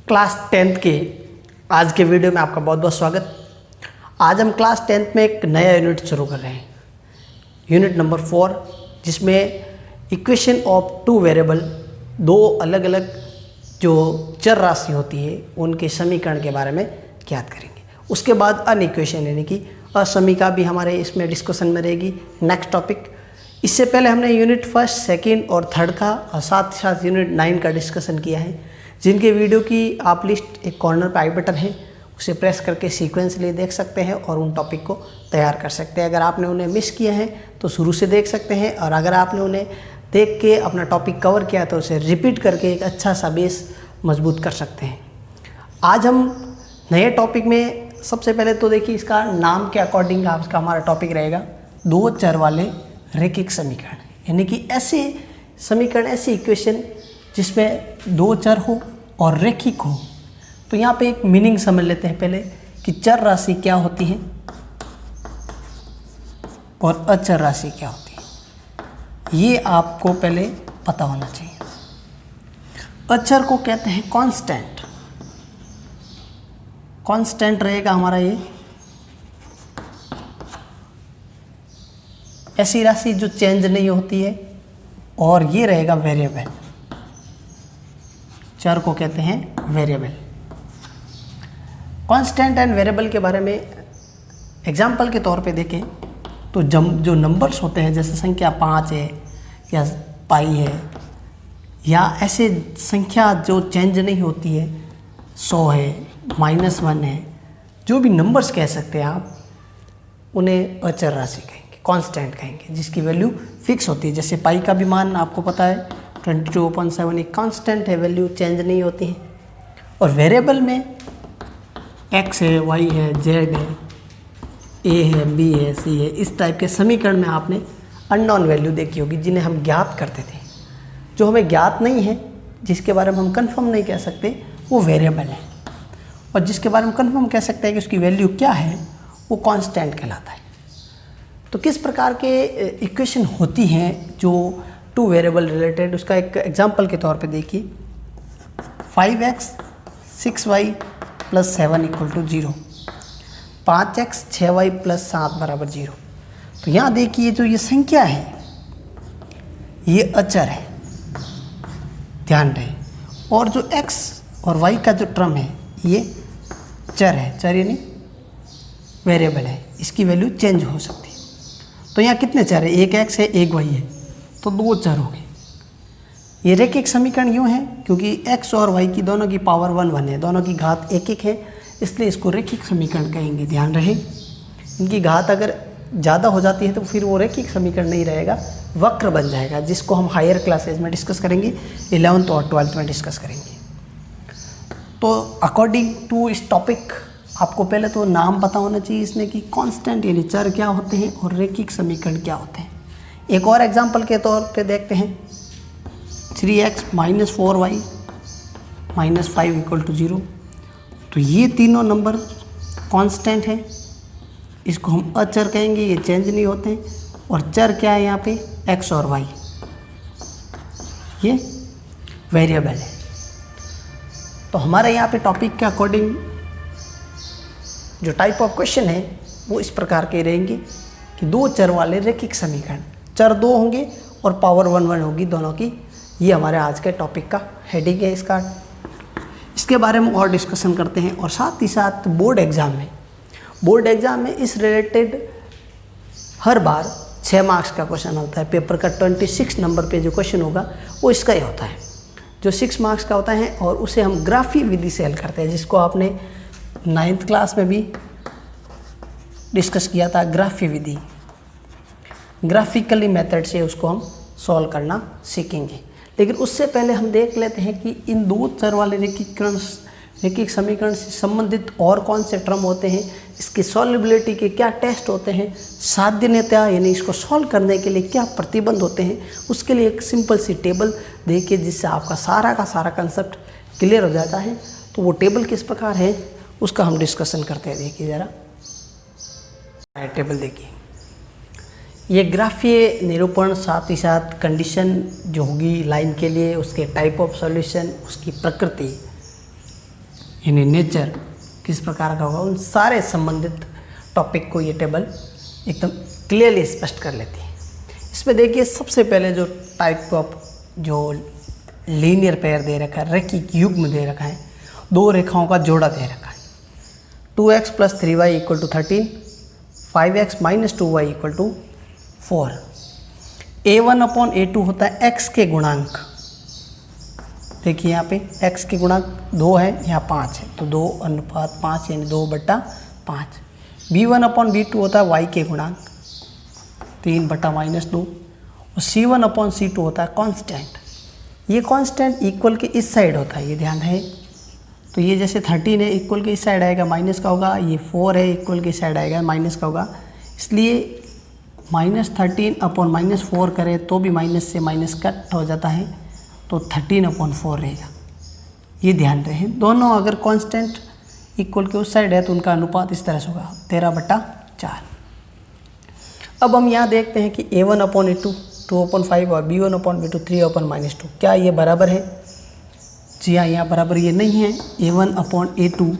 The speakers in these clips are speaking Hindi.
क्लास 10th के आज के वीडियो में आपका बहुत बहुत स्वागत। आज हम क्लास 10th में एक नया यूनिट शुरू कर रहे हैं, यूनिट नंबर 4, जिसमें इक्वेशन ऑफ टू वेरिएबल, दो अलग अलग जो चर राशि होती है उनके समीकरण के बारे में ज्ञात करेंगे। उसके बाद अन इक्वेशन यानी कि असमीका भी हमारे इसमें डिस्कशन में रहेगी, नेक्स्ट टॉपिक। इससे पहले हमने यूनिट 1, 2 और 3 का और साथ साथ यूनिट 9 का डिस्कशन किया है, जिनके वीडियो की आप लिस्ट एक कॉर्नर पर आई बटन है, उसे प्रेस करके सीक्वेंसली देख सकते हैं और उन टॉपिक को तैयार कर सकते हैं। अगर आपने उन्हें मिस किया है तो शुरू से देख सकते हैं, और अगर आपने उन्हें देख के अपना टॉपिक कवर किया तो उसे रिपीट करके एक अच्छा सा बेस मजबूत कर सकते हैं। आज हम नए टॉपिक में सबसे पहले तो देखिए, इसका नाम के अकॉर्डिंग आपका हमारा टॉपिक रहेगा दो चर वाले रैखिक समीकरण, यानी कि ऐसे समीकरण, ऐसी इक्वेशन जिसमें दो चर हो और रैखिक हो। तो यहाँ पे एक मीनिंग समझ लेते हैं पहले कि चर राशि क्या होती है और अचर राशि क्या होती है, ये आपको पहले पता होना चाहिए। अचर को कहते हैं कांस्टेंट, कांस्टेंट रहेगा हमारा ये, ऐसी राशि जो चेंज नहीं होती है, और ये रहेगा वेरिएबल, चर को कहते हैं वेरिएबल। कांस्टेंट एंड वेरिएबल के बारे में एग्जाम्पल के तौर पे देखें तो जो नंबर्स होते हैं, जैसे संख्या 5 है या पाई है, या ऐसे संख्या जो चेंज नहीं होती है, 100 है, -1 है, जो भी नंबर्स कह सकते हैं आप, उन्हें अचर राशि कहेंगे, कांस्टेंट कहेंगे, जिसकी वैल्यू फिक्स होती है। जैसे पाई का भी मान आपको पता है 22/7 एक कांस्टेंट है, वैल्यू चेंज नहीं होती है। और वेरिएबल में x है, y है, z है, a है, b है, c है, इस टाइप के समीकरण में आपने अननोन वैल्यू देखी होगी, जिन्हें हम ज्ञात करते थे। जो हमें ज्ञात नहीं है, जिसके बारे में हम कंफर्म नहीं कह सकते, वो वेरिएबल है, और जिसके बारे में कंफर्म कह सकते हैं कि उसकी वैल्यू क्या है, वो कांस्टेंट कहलाता है। तो किस प्रकार के इक्वेशन होती हैं जो टू वेरिएबल रिलेटेड, उसका एक एग्जांपल के तौर पे देखिए। 5x 6y + 7 = 0, 5x 6y + 7 = 0। तो यहाँ देखिए, जो ये संख्या है ये अचर है, ध्यान रहे, और जो x और y का जो टर्म है ये चर है, चर यानी वेरिएबल है, इसकी वैल्यू चेंज हो सकती है। तो यहाँ कितने चर है, एक x है, एक y है, तो दो चर हो गए। ये रैखिक समीकरण यूँ है क्योंकि x और y की दोनों की पावर 1 है, दोनों की घात 1 है, इसलिए इसको रैखिक समीकरण कहेंगे। ध्यान रहे, इनकी घात अगर ज़्यादा हो जाती है तो फिर वो रैखिक समीकरण नहीं रहेगा, वक्र बन जाएगा, जिसको हम हायर क्लासेज में डिस्कस करेंगे, 11th और 12th में डिस्कस करेंगे। तो अकॉर्डिंग टू इस टॉपिक आपको पहले तो नाम पता होना चाहिए इसमें कि कांस्टेंट यानी चर क्या होते हैं और रैखिक समीकरण क्या होते हैं। एक और एग्जांपल के तौर पे देखते हैं, 3x - 4y - 5 = 0। तो ये तीनों नंबर कांस्टेंट है, इसको हम अचर कहेंगे, ये चेंज नहीं होते हैं। और चर क्या है यहाँ पे, x और y, ये वेरिएबल है। तो हमारे यहाँ पे टॉपिक के अकॉर्डिंग जो टाइप ऑफ क्वेश्चन है वो इस प्रकार के रहेंगे कि दो चर वाले रैखिक समीकरण, चर दो होंगे और पावर 1 होगी दोनों की। ये हमारे आज के टॉपिक का हेडिंग है इसका। इसके बारे में और डिस्कशन करते हैं, और साथ ही साथ बोर्ड एग्ज़ाम में इस रिलेटेड हर बार 6 मार्क्स का क्वेश्चन होता है। पेपर का 26 नंबर पे जो क्वेश्चन होगा वो इसका ही होता है, जो 6 मार्क्स का होता है, और उसे हम ग्राफी विधि से हल करते हैं, जिसको आपने 9th क्लास में भी डिस्कस किया था। ग्राफी विधि, ग्राफिकली मेथड से उसको हम सॉल्व करना सीखेंगे। लेकिन उससे पहले हम देख लेते हैं कि इन दो चर वाले रैखिक समीकरण से संबंधित और कौन से टर्म होते हैं, इसकी सॉल्युबिलिटी के क्या टेस्ट होते हैं, साध्यता यानी इसको सॉल्व करने के लिए क्या प्रतिबंध होते हैं। उसके लिए एक सिंपल सी टेबल देखिए, जिससे आपका सारा का सारा कंसेप्ट क्लियर हो जाता है। तो वो टेबल किस प्रकार है उसका हम डिस्कशन करते हैं। देखिए ज़रा टेबल देखिए, ये ग्राफीय निरूपण, साथ ही साथ कंडीशन जो होगी लाइन के लिए, उसके टाइप ऑफ सॉल्यूशन, उसकी प्रकृति, यानी नेचर किस प्रकार का होगा, उन सारे संबंधित टॉपिक को ये टेबल एकदम क्लियरली स्पष्ट कर लेती है। इसमें देखिए सबसे पहले जो टाइप ऑफ जो लीनियर पेयर दे रखा है, रैखिक युग्म दे रखा है, दो रेखाओं का जोड़ा दे रखा है। 2x + 3y = 13, 5x - 2y = 4। a1/a2 होता है x के गुणांक। देखिए यहाँ पे x के गुणांक 2 है, यहाँ 5 है, तो 2:5 यानी 2/5। b1/b2 होता है y के गुणांक 3/-2। और c1/c2 होता है कांस्टेंट। ये कांस्टेंट इक्वल के इस साइड होता है, ये ध्यान है। तो ये जैसे 13 है, इक्वल के इस साइड आएगा माइनस का होगा, ये 4 है, इक्वल के साइड आएगा माइनस का होगा। इसलिए -13/- 4 करें तो भी माइनस से माइनस कट हो जाता है, तो 13/4 रहेगा। ये ध्यान रहे, दोनों अगर कांस्टेंट इक्वल के उस साइड है तो उनका अनुपात इस तरह से होगा 13/4। अब हम यहाँ देखते हैं कि a1/a2 2/5 और b1/b2 3/-2, क्या ये बराबर है? जी हाँ, यहाँ बराबर ये नहीं है। a1/a2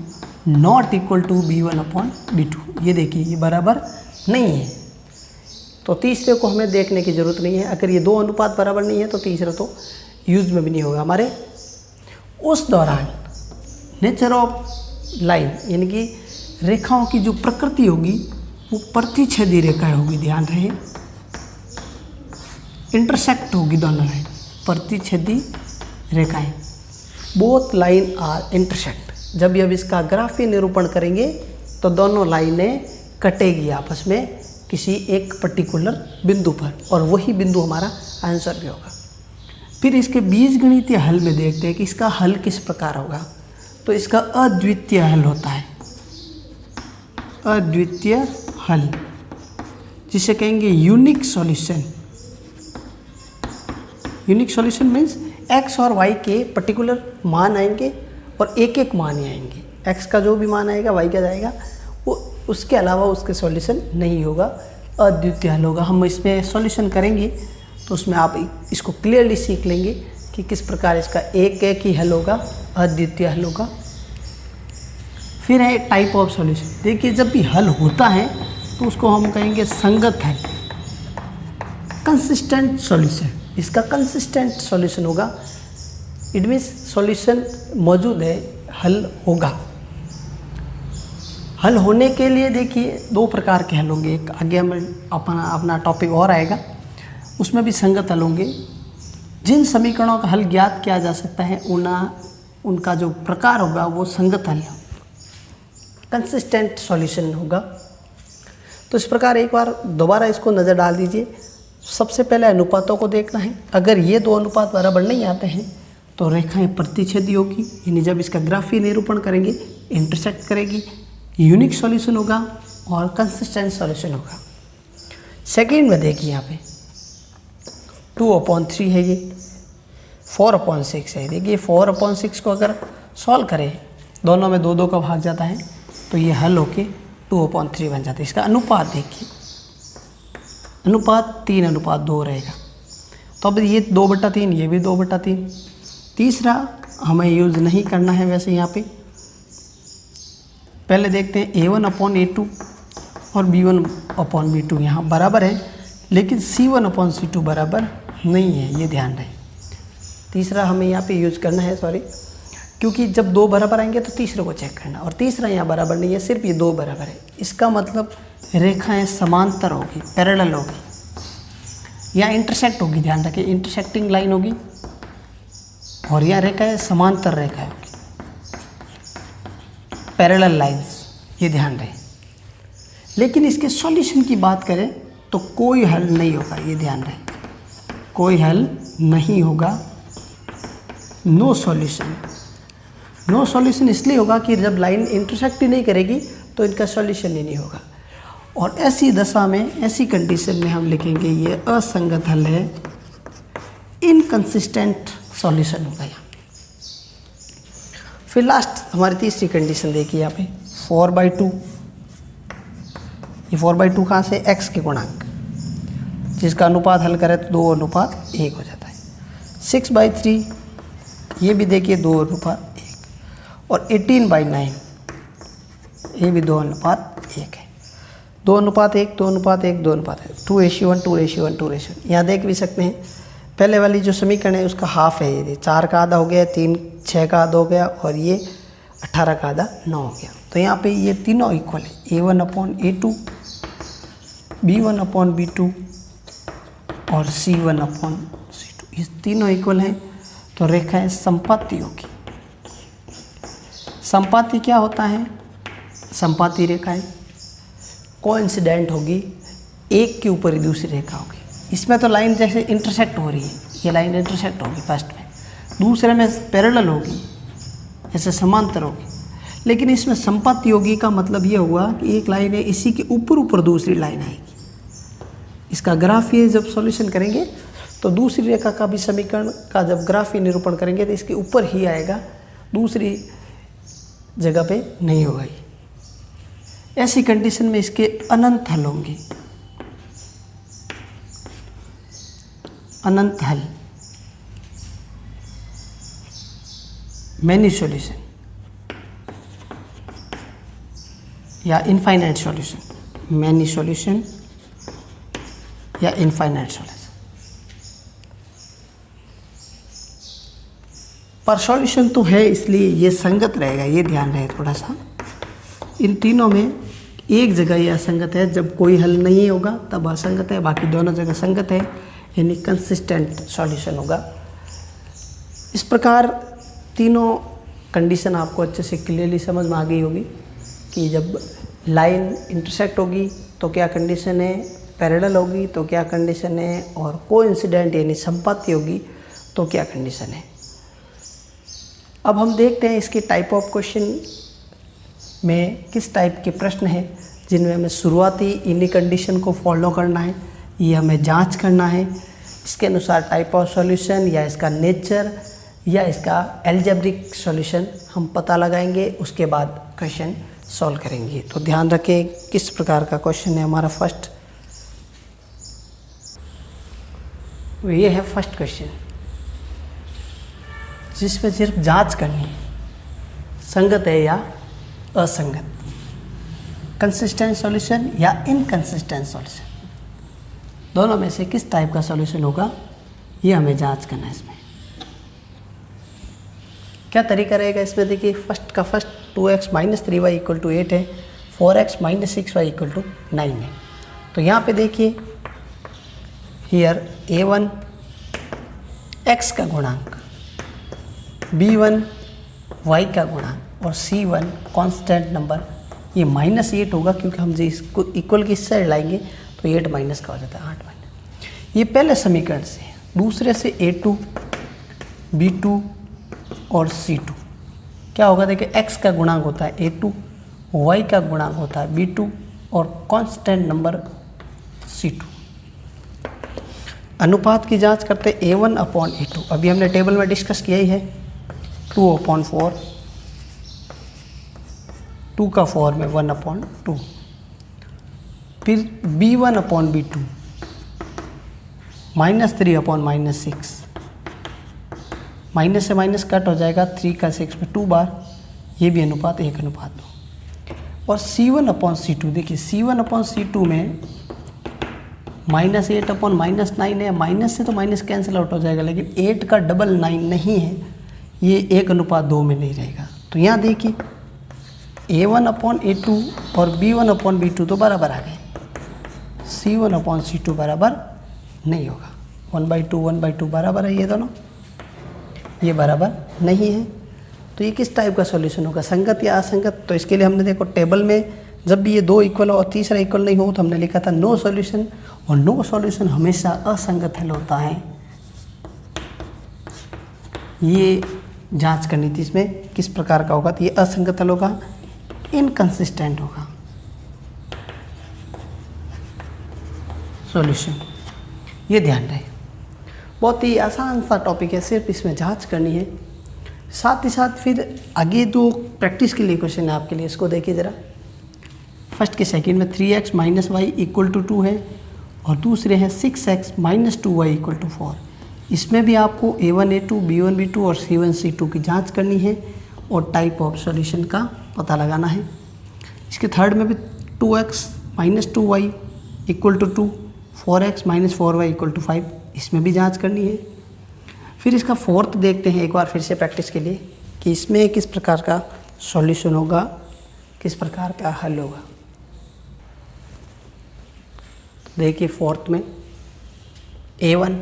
not equal to b1/b2, ये देखिए ये बराबर नहीं है। तो तीसरे को हमें देखने की ज़रूरत नहीं है। अगर ये दो अनुपात बराबर नहीं है तो तीसरा तो यूज में भी नहीं होगा हमारे। उस दौरान नेचर ऑफ लाइन यानी कि रेखाओं की जो प्रकृति होगी वो प्रतिच्छेदी रेखाएं होगी, ध्यान रहे, इंटरसेक्ट होगी दोनों लाइन, प्रतिच्छेदी रेखाएं। Both line are intersect. जब अब इसका ग्राफीय निरूपण करेंगे तो दोनों लाइनें कटेगी आपस में किसी एक पर्टिकुलर बिंदु पर, और वही बिंदु हमारा आंसर भी होगा। फिर इसके बीजगणितीय हल में देखते हैं कि इसका हल किस प्रकार होगा। तो इसका अद्वितीय हल होता है, अद्वितीय हल, जिसे कहेंगे unique solution. Unique solution means x और y के पर्टिकुलर मान आएंगे और एक एक मान ही आएंगे। x का जो भी मान आएगा y का जाएगा, वो उसके अलावा उसके सॉल्यूशन नहीं होगा, अद्वितीय हल होगा। हम इसमें सॉल्यूशन करेंगे तो उसमें आप इसको क्लियरली सीख लेंगे कि किस प्रकार इसका एक एक ही हल होगा, अद्वितीय हल होगा। फिर है टाइप ऑफ सॉल्यूशन। देखिए जब भी हल होता है तो उसको हम कहेंगे संगत हल, कंसिस्टेंट सॉल्यूशन। इसका कंसिस्टेंट सॉल्यूशन होगा, इट मीन्स सॉल्यूशन मौजूद है, हल होगा। हल होने के लिए देखिए दो प्रकार के हल होंगे। एक आगे हमें अपना टॉपिक और आएगा, उसमें भी संगत हल होंगे। जिन समीकरणों का हल ज्ञात किया जा सकता है उनका जो प्रकार होगा वो संगत हल, कंसिस्टेंट सॉल्यूशन होगा। तो इस प्रकार एक बार दोबारा इसको नज़र डाल दीजिए। सबसे पहले अनुपातों को देखना है। अगर ये दो अनुपात बराबर नहीं आते हैं तो रेखाएं प्रतिच्छेदी होगी, यानी जब इसका ग्राफीय निरूपण करेंगे इंटरसेक्ट करेगी, यूनिक सॉल्यूशन होगा और कंसिस्टेंट सॉल्यूशन होगा। सेकेंड में देखिए यहाँ पे 2/3 है, ये 4/6 है। देखिए 4/6 को अगर सॉल्व करें, दोनों में 2 का भाग जाता है, तो ये हल होके 2/3 बन जाता है। इसका अनुपात देखिए, अनुपात 3/2 रहेगा। तो अब ये 2/3, ये भी 2/3। तीसरा हमें यूज़ नहीं करना है वैसे यहाँ पे। पहले देखते हैं a1/a2 और b1/b2 यहाँ बराबर है, लेकिन c1/c2 बराबर नहीं है, ये ध्यान रहे। तीसरा हमें यहाँ पे यूज़ करना है, सॉरी, क्योंकि जब 2 बराबर आएंगे तो तीसरे को चेक करना, और तीसरा यहाँ बराबर नहीं है, सिर्फ ये 2 बराबर है। इसका मतलब रेखाएं समांतर होगी, पैरेलल होगी, या इंटरसेक्ट होगी। ध्यान रखिए, इंटरसेक्टिंग लाइन होगी, और यह रेखाएं समांतर रेखाएं होगी, पैरेलल लाइंस, ये ध्यान रहे। लेकिन इसके सॉल्यूशन की बात करें तो कोई हल नहीं होगा, ये ध्यान रहे, कोई हल नहीं होगा, नो सॉल्यूशन। नो सॉल्यूशन इसलिए होगा कि जब लाइन इंटरसेक्ट ही नहीं करेगी तो इनका सॉल्यूशन ही नहीं होगा। और ऐसी दशा में, ऐसी कंडीशन में हम लिखेंगे ये असंगत हल है, इनकंसिस्टेंट सॉल्यूशन होगा यहाँ। फिर लास्ट हमारी तीसरी कंडीशन देखिए यहाँ पे 4/2। ये 4/2 कहाँ से? x के गुणांक, जिसका अनुपात हल करें तो 2:1 हो जाता है। 6/3, ये भी देखिए 2:1, और 18/9 ये भी 2:1 है। 2:1, 2:1, 2:1, 2:1, 2:1, 2:1। यहाँ देख भी सकते हैं पहले वाली जो समीकरण है उसका हाफ है, ये 4 का आधा हो गया, 3 6 का आधा हो गया और ये 18 का आधा 9 हो गया। तो यहाँ पे ये तीनों इक्वल है, A1/A2, B1/B2 और C1/C2, ये तीनों इक्वल हैं। तो रेखाएं संपाती होगी। संपाती क्या होता है? संपाती रेखाएं कोइंसिडेंट होगी, एक के ऊपर ही दूसरी रेखा होगी। इसमें तो लाइन जैसे इंटरसेक्ट हो रही है, ये लाइन इंटरसेक्ट होगी फर्स्ट में, दूसरे में पैरेलल होगी, ऐसे समांतर होगी। लेकिन इसमें संपाती योगी का मतलब ये हुआ कि एक लाइन है, इसी के ऊपर ऊपर दूसरी लाइन आएगी। इसका ग्राफ ये जब सॉल्यूशन करेंगे तो दूसरी रेखा का भी समीकरण का जब ग्राफ ही निरूपण करेंगे तो इसके ऊपर ही आएगा, दूसरी जगह पे नहीं होगा। ऐसी कंडीशन में इसके अनंत हल होंगे, अनंत हल, मैनी सॉल्यूशन या इनफाइनाइट सॉल्यूशन, मैनी सॉल्यूशन या इनफाइनाइट सॉल्यूशन। पर सॉल्यूशन तो है इसलिए ये संगत रहेगा, ये ध्यान रहे थोड़ा सा। इन तीनों में एक जगह ये असंगत है, जब कोई हल नहीं होगा तब असंगत है, बाकी दोनों जगह संगत है, यानी कंसिस्टेंट सॉल्यूशन होगा। इस प्रकार तीनों कंडीशन आपको अच्छे से क्लियरली समझ में आ गई होगी कि जब लाइन इंटरसेक्ट होगी तो क्या कंडीशन है, पैरेलल होगी तो क्या कंडीशन है, और कोइंसिडेंट यानी संपाती होगी तो क्या कंडीशन है। अब हम देखते हैं इसके टाइप ऑफ क्वेश्चन में किस टाइप के प्रश्न हैं जिनमें हमें शुरुआती इन्हीं कंडीशन को फॉलो करना है, ये हमें जांच करना है। इसके अनुसार टाइप ऑफ सॉल्यूशन या इसका नेचर या इसका एल्जेब्रिक सॉल्यूशन हम पता लगाएंगे, उसके बाद क्वेश्चन सॉल्व करेंगे। तो ध्यान रखें किस प्रकार का क्वेश्चन है हमारा फर्स्ट। तो ये है फर्स्ट क्वेश्चन जिसमें सिर्फ जांच करनी है, संगत है या असंगत, कंसिस्टेंट सॉल्यूशन या इनकंसिस्टेंट सॉल्यूशन, दोनों में से किस टाइप का सॉल्यूशन होगा ये हमें जांच करना है। इसमें क्या तरीका रहेगा इसमें, देखिए फर्स्ट का फर्स्ट 2x - 3y = 8 है, 4x - 6y = 9 है। तो यहाँ पे देखिए हियर a1 x का गुणांक, b1 y का गुणांक और c1 कांस्टेंट नंबर, ये -8 होगा क्योंकि हम जो इसको इक्वल की साइड लाएंगे तो 8 माइनस का हो जाता है, 8 माइनस। ये पहले समीकरण से है, दूसरे से a2 b2 और c2 क्या होगा, देखिए x का गुणांक होता है a2, y का गुणांक होता है b2 और कांस्टेंट नंबर c2। अनुपात की जांच करते a1/a2, अभी हमने टेबल में डिस्कस किया ही है, 2/4, 2 का 4 में 1/2, फिर b1/b2 -3/-6, माइनस से माइनस कट हो जाएगा, 3 का 6 में 2 बार, ये भी अनुपात 1/2। और c1/c2, देखिए c1/c2 में -8/-9 है, माइनस से तो माइनस कैंसिल आउट हो जाएगा, लेकिन 8 का डबल 9 नहीं है, ये 1/2 में नहीं रहेगा। तो यहाँ देखिए a1/a2 और b1/b2 तो बराबर आ गए, c1/c2 बराबर नहीं होगा, 1/2 1/2 बराबर है, ये दोनों ये बराबर नहीं है। तो ये किस टाइप का सॉल्यूशन होगा, संगत या असंगत। तो इसके लिए हमने देखो टेबल में जब भी ये दो इक्वल हो और तीसरा इक्वल नहीं हो तो हमने लिखा था नो सॉल्यूशन, और नो सॉल्यूशन हमेशा असंगत हल होता है, ये जांच करनी थी इसमें किस प्रकार का होगा। तो ये असंगत हल होगा, इनकंसिस्टेंट होगा सॉल्यूशन, ये ध्यान रहे। बहुत ही आसान सा टॉपिक है, सिर्फ इसमें जांच करनी है। साथ ही साथ फिर आगे दो प्रैक्टिस के लिए क्वेश्चन है आपके लिए, इसको देखिए ज़रा। फर्स्ट के सेकंड में 3x - y = 2 है और दूसरे हैं 6x - 2y = 4। इसमें भी आपको a1 a2 b1 b2 और c1 c2 की जांच करनी है और टाइप ऑफ सॉल्यूशन का पता लगाना है। इसके थर्ड में भी 2x - 2y = 2, 4x - 4y = 5, इसमें भी जांच करनी है। फिर इसका फोर्थ देखते हैं एक बार फिर से प्रैक्टिस के लिए कि इसमें किस प्रकार का सॉल्यूशन होगा, किस प्रकार का हल होगा। देखिए फोर्थ में A1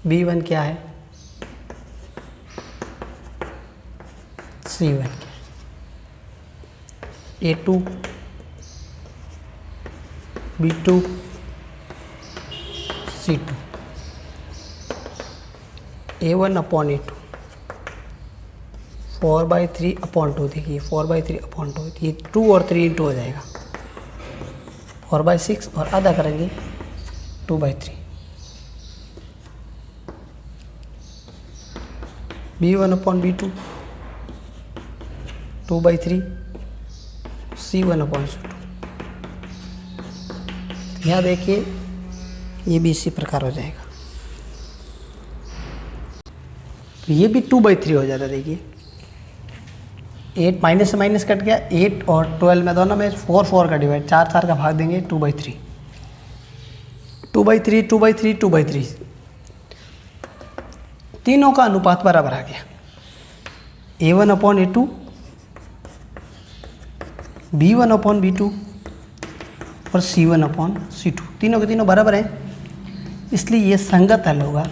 B1 क्या है, C1 क्या है, A2 B2 C2, A1/A2 4/3/2। देखिए 4/3/2, ये 2 और 3 इंटू हो जाएगा 4/6 और आधा करेंगे 2/3। B1/B2 2/3, C1/C2। यहाँ देखिए ये भी इसी प्रकार हो जाएगा, तो ये भी 2/3 हो जाता है। देखिए 8 माइनस से माइनस कट गया, 8 और 12 में दोनों में 4 का डिवाइड, 4 का भाग देंगे 2/3, 2/3 2/3 2/3, तीनों का अनुपात बराबर आ गया। A1/A2 B1/B2 और C1/C2, तीनों के तीनों बराबर हैं, इसलिए ये संगत हल होगा,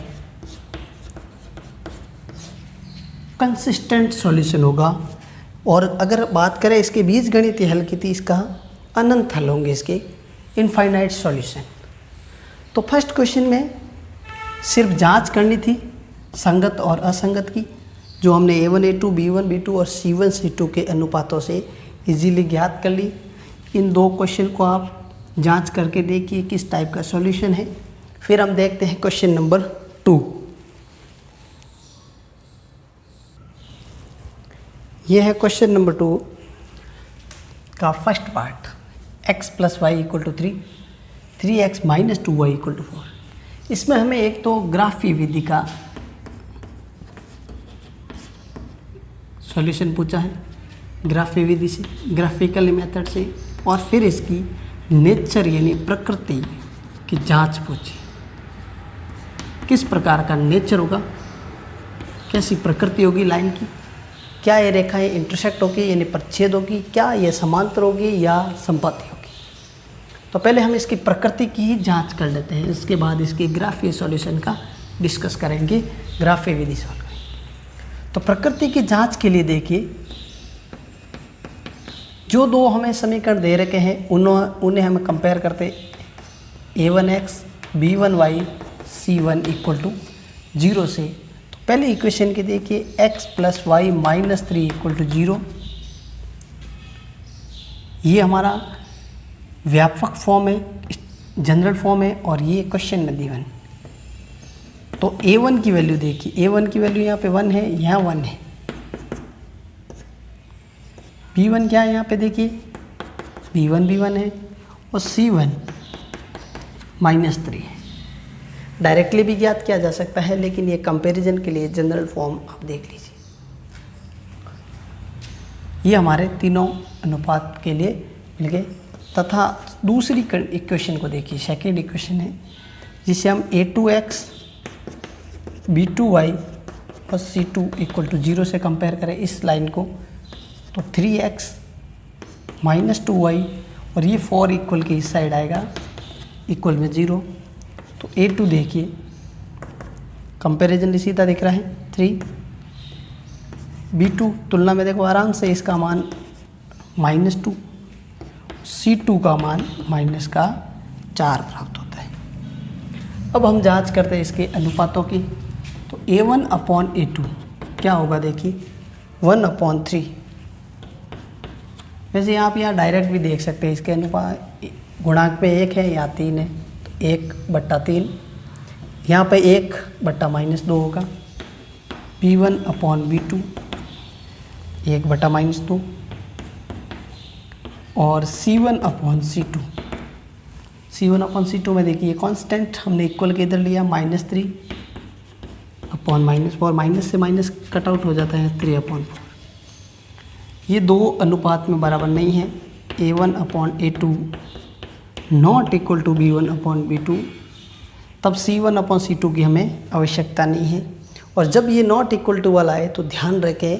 कंसिस्टेंट सॉल्यूशन होगा। और अगर बात करें इसके बीजगणितीय हल की, तो इसका अनंत हल होंगे, इसके इनफाइनाइट सॉल्यूशन। तो फर्स्ट क्वेश्चन में सिर्फ जांच करनी थी संगत और असंगत की, जो हमने A1 A2 B1 B2 और C1 C2 के अनुपातों से इजीली ज्ञात कर ली। इन दो क्वेश्चन को आप जांच करके देखिए किस टाइप का सॉल्यूशन है। फिर हम देखते हैं क्वेश्चन नंबर 2। यह है क्वेश्चन नंबर 2 का first part, x + y = 3, 3x - 2y = 4। इसमें हमें एक तो ग्राफी विधि का सॉल्यूशन पूछा है, ग्राफी विधि से, ग्राफिकल मेथड से, और फिर इसकी नेचर यानी प्रकृति की जांच पूछी। किस प्रकार का नेचर होगा, कैसी प्रकृति होगी लाइन की, क्या ये रेखाएं इंटरसेक्ट होगी यानी परिच्छेद होगी, क्या ये समांतर होगी या संपत्ति होगी। तो पहले हम इसकी प्रकृति की ही जांच कर लेते हैं, इसके बाद इसके ग्राफीय सॉल्यूशन का डिस्कस करेंगे, ग्राफीय विधि सॉल्व करेंगे। तो प्रकृति की जांच के लिए देखिए, जो दो हमें समीकरण दे रखे हैं उन्हें हम कंपेयर करते, A1x B1y C1 = 0 से। तो पहले इक्वेशन के देखिए x + y - 3 = 0, ये हमारा व्यापक फॉर्म है, जनरल फॉर्म है, और ये क्वेश्चन में गिवन। तो A1 की वैल्यू देखिए, A1 की वैल्यू यहाँ पे 1 है, यहाँ 1 है। B1 क्या है यहाँ पे देखिए, B1 भी 1 है, और C1 -3 है। डायरेक्टली भी ज्ञात किया जा सकता है, लेकिन ये कंपैरिजन के लिए जनरल फॉर्म आप देख लीजिए। ये हमारे तीनों अनुपात के लिए मिल गए। तथा दूसरी इक्वेशन को देखिए, सेकेंड इक्वेशन है, जिसे हम A2x B2y और C2 = 0 से कंपेयर करें इस लाइन को, तो 3x - 2y और ये 4 इक्वल के इस साइड आएगा, इक्वल में 0। तो A2 देखिए, कंपैरिजन सीधा दिख रहा है 3, B2 तुलना में देखो आराम से इसका मान -2, C2 का मान -4 प्राप्त होता है। अब हम जांच करते हैं इसके अनुपातों की। तो A1/A2 क्या होगा देखिए, 1/3। वैसे आप यहाँ डायरेक्ट भी देख सकते हैं, इसके अनुपात गुणांक पे 1 है या 3 है, तो 1/3, यहाँ पे 1/-2 होगा। B1/B2 1/-2, और C1/C2, C1/C2 में देखिए कांस्टेंट हमने इक्वल के इधर लिया -3, अपॉन -4, माइनस से माइनस कट आउट हो जाता है 3/4। ये दो अनुपात में बराबर नहीं है। A1/A2 not equal to B1/B2, तब C1/C2 की हमें आवश्यकता नहीं है। और जब ये नॉट इक्वल टू वाला है तो ध्यान रखें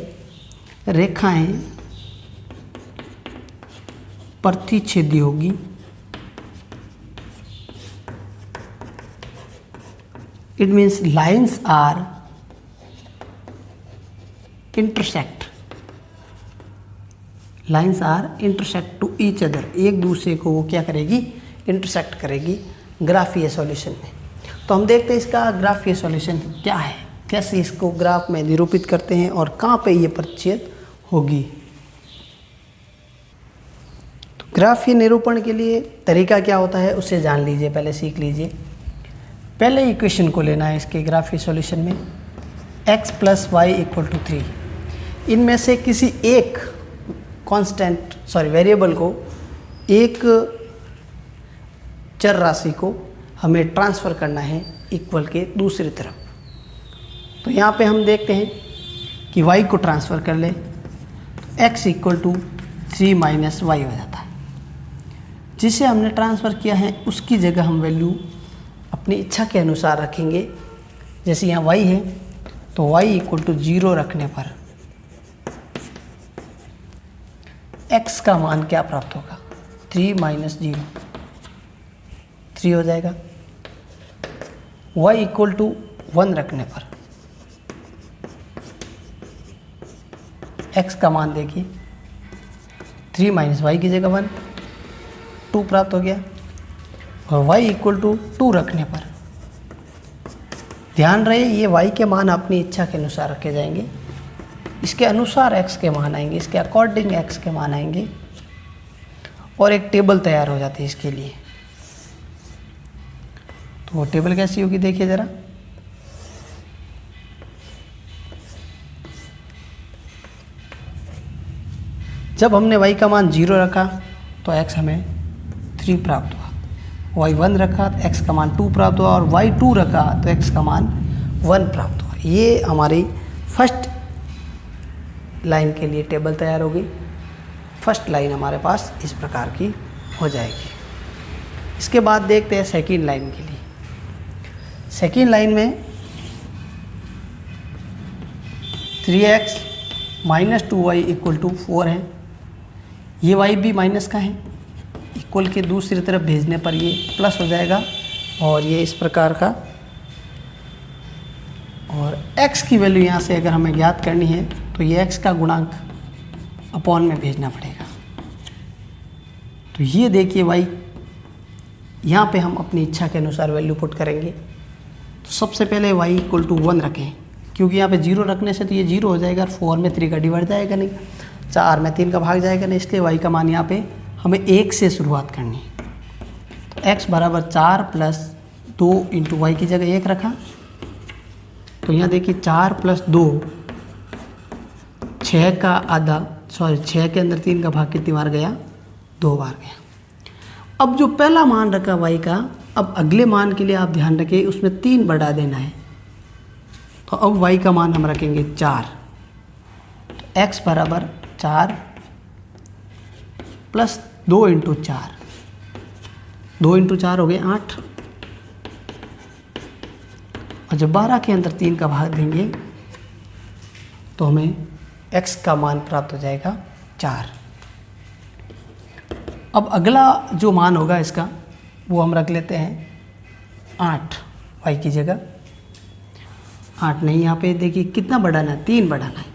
रेखाएं प्रतिच्छेदी होगी। It means lines are intersect, lines are intersect to each other, एक दूसरे को वो क्या करेगी, इंटरसेक्ट करेगी ग्राफीय सॉल्यूशन में। तो हम देखते हैं इसका ग्राफीय सॉल्यूशन क्या है, कैसे इसको ग्राफ में निरूपित करते हैं और कहाँ पे ये प्रतिच्छेद होगी। तो ग्राफीय निरूपण के लिए तरीका क्या होता है उसे जान लीजिए, पहले सीख लीजिए। पहले इक्वेशन को लेना है इसके ग्राफीय सॉल्यूशन में, x + y = 3। इनमें से किसी एक वेरिएबल को, एक चर राशि को हमें ट्रांसफ़र करना है इक्वल के दूसरी तरफ। तो यहाँ पे हम देखते हैं कि y को ट्रांसफ़र कर ले, x = 3 - y हो जाता है। जिसे हमने ट्रांसफ़र किया है उसकी जगह हम वैल्यू अपनी इच्छा के अनुसार रखेंगे। जैसे यहाँ y है तो y = 0 रखने पर x का मान क्या प्राप्त होगा, 3 - 0, 3 हो जाएगा। y = 1 रखने पर x का मान देखिए, 3 - y की जगह 1, 2 प्राप्त हो गया। और y = 2 रखने पर ध्यान रहे ये y के मान अपनी इच्छा के अनुसार रखे जाएंगे, इसके अनुसार x के मान आएंगे, इसके अकॉर्डिंग x के मान आएंगे और एक टेबल तैयार हो जाती है इसके लिए। तो वो टेबल कैसी होगी देखिए ज़रा। जब हमने y का मान 0 रखा तो x हमें 3 प्राप्त हुआ, y 1 रखा तो x का मान 2 प्राप्त हुआ और y 2 रखा तो x का मान 1 प्राप्त हुआ। ये हमारी फर्स्ट लाइन के लिए टेबल तैयार होगी। फर्स्ट लाइन हमारे पास इस प्रकार की हो जाएगी। इसके बाद देखते हैं सेकंड लाइन के लिए। सेकंड लाइन में 3x - 2y = 4 है। ये y भी माइनस का है, इक्वल के दूसरी तरफ भेजने पर ये प्लस हो जाएगा और ये इस प्रकार का। और x की वैल्यू यहाँ से अगर हमें ज्ञात करनी है तो ये x का गुणांक अपॉन में भेजना पड़ेगा। तो ये देखिए y, यहाँ पे हम अपनी इच्छा के अनुसार वैल्यू पुट करेंगे। तो सबसे पहले y = 1 रखें, क्योंकि यहाँ पे 0 रखने से तो ये 0 हो जाएगा और 4 में 3 का डिवाइड जाएगा नहीं, 4 में 3 का भाग जाएगा नहीं, इसलिए y का मान यहाँ पे हमें 1 से शुरुआत करनी है। तो x = 4 + 2 × y की जगह 1 रखा। तो यहाँ देखिए 4 + 2 6 का आधा, 6 के अंदर 3 का भाग कितनी बार गया, 2 बार गया। अब जो पहला मान रखा y का, अब अगले मान के लिए आप ध्यान रखें उसमें 3 बढ़ा देना है। तो अब y का मान हम रखेंगे 4। तो x = 4 + 2 × 4, 2 × 4 हो गए 8। और जब 12 के अंदर 3 का भाग देंगे तो हमें x का मान प्राप्त हो जाएगा 4। अब अगला जो मान होगा इसका वो हम रख लेते हैं 8 y की जगह। 8 नहीं, यहाँ पे देखिए कितना बढ़ाना है, 3 बढ़ाना है।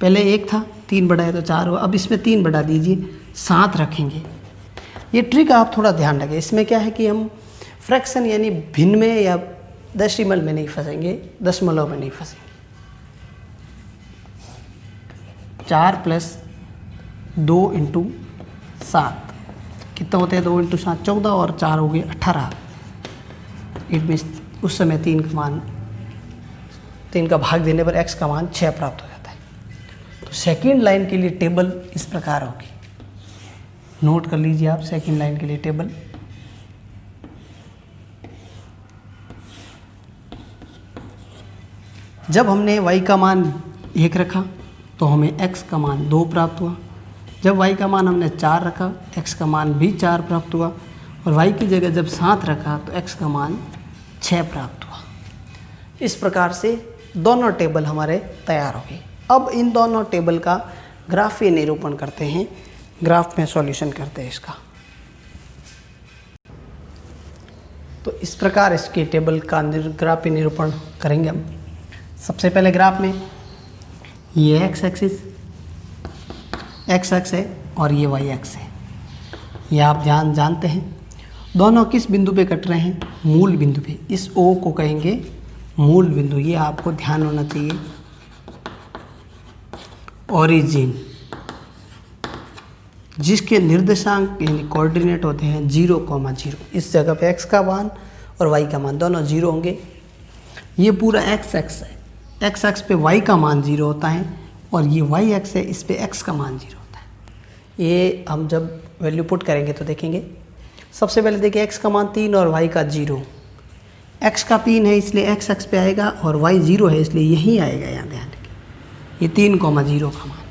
पहले 1 था, 3 बढ़ाए तो 4 हुआ। अब इसमें 3 बढ़ा दीजिए, 7 रखेंगे। ये ट्रिक आप थोड़ा ध्यान रखें। इसमें क्या है कि हम फ्रैक्शन यानी भिन्न में या डेसिमल में नहीं फंसेंगे, दशमलव में नहीं फंसेंगे। 4 + 2 × 7 कितना होता है, 2 × 7 14 और 4 हो गए 18। इट मीन्स उस समय 3 का भाग देने पर x का मान 6 प्राप्त हो जाता है। तो सेकेंड लाइन के लिए टेबल इस प्रकार होगी, नोट कर लीजिए आप सेकेंड लाइन के लिए टेबल। जब हमने y का मान 1 रखा तो हमें x का मान 2 प्राप्त हुआ। जब y का मान हमने 4 रखा, x का मान भी 4 प्राप्त हुआ। और y की जगह जब 7 रखा तो x का मान 6 प्राप्त हुआ। इस प्रकार से दोनों टेबल हमारे तैयार हो गए। अब इन दोनों टेबल का ग्राफीय निरूपण करते हैं, ग्राफ में सॉल्यूशन करते हैं इसका। तो इस प्रकार इसके टेबल का ग्राफीय निरूपण करेंगे हम। सबसे पहले ग्राफ में ये x एक्सिस x अक्ष है और ये y अक्ष है। ये आप जानते हैं दोनों किस बिंदु पे कट रहे हैं, मूल बिंदु पे। इस O को कहेंगे मूल बिंदु, ये आपको ध्यान होना चाहिए। ओरिजिन, जिसके निर्देशांक यानी कोऑर्डिनेट होते हैं 0,0। इस जगह पे x का मान और y का मान दोनों 0 होंगे। ये पूरा x अक्ष है, x अक्ष पे y का मान 0 होता है और ये y अक्ष है, इस पे x का मान 0 होता है। ये हम जब वैल्यू पुट करेंगे तो देखेंगे। सबसे पहले देखिए x का मान 3 और y का 0। x का 3 है इसलिए x अक्ष पे आएगा और y 0 है इसलिए यही आएगा। यहाँ ध्यान रखिए, ये 3,0 का मान है।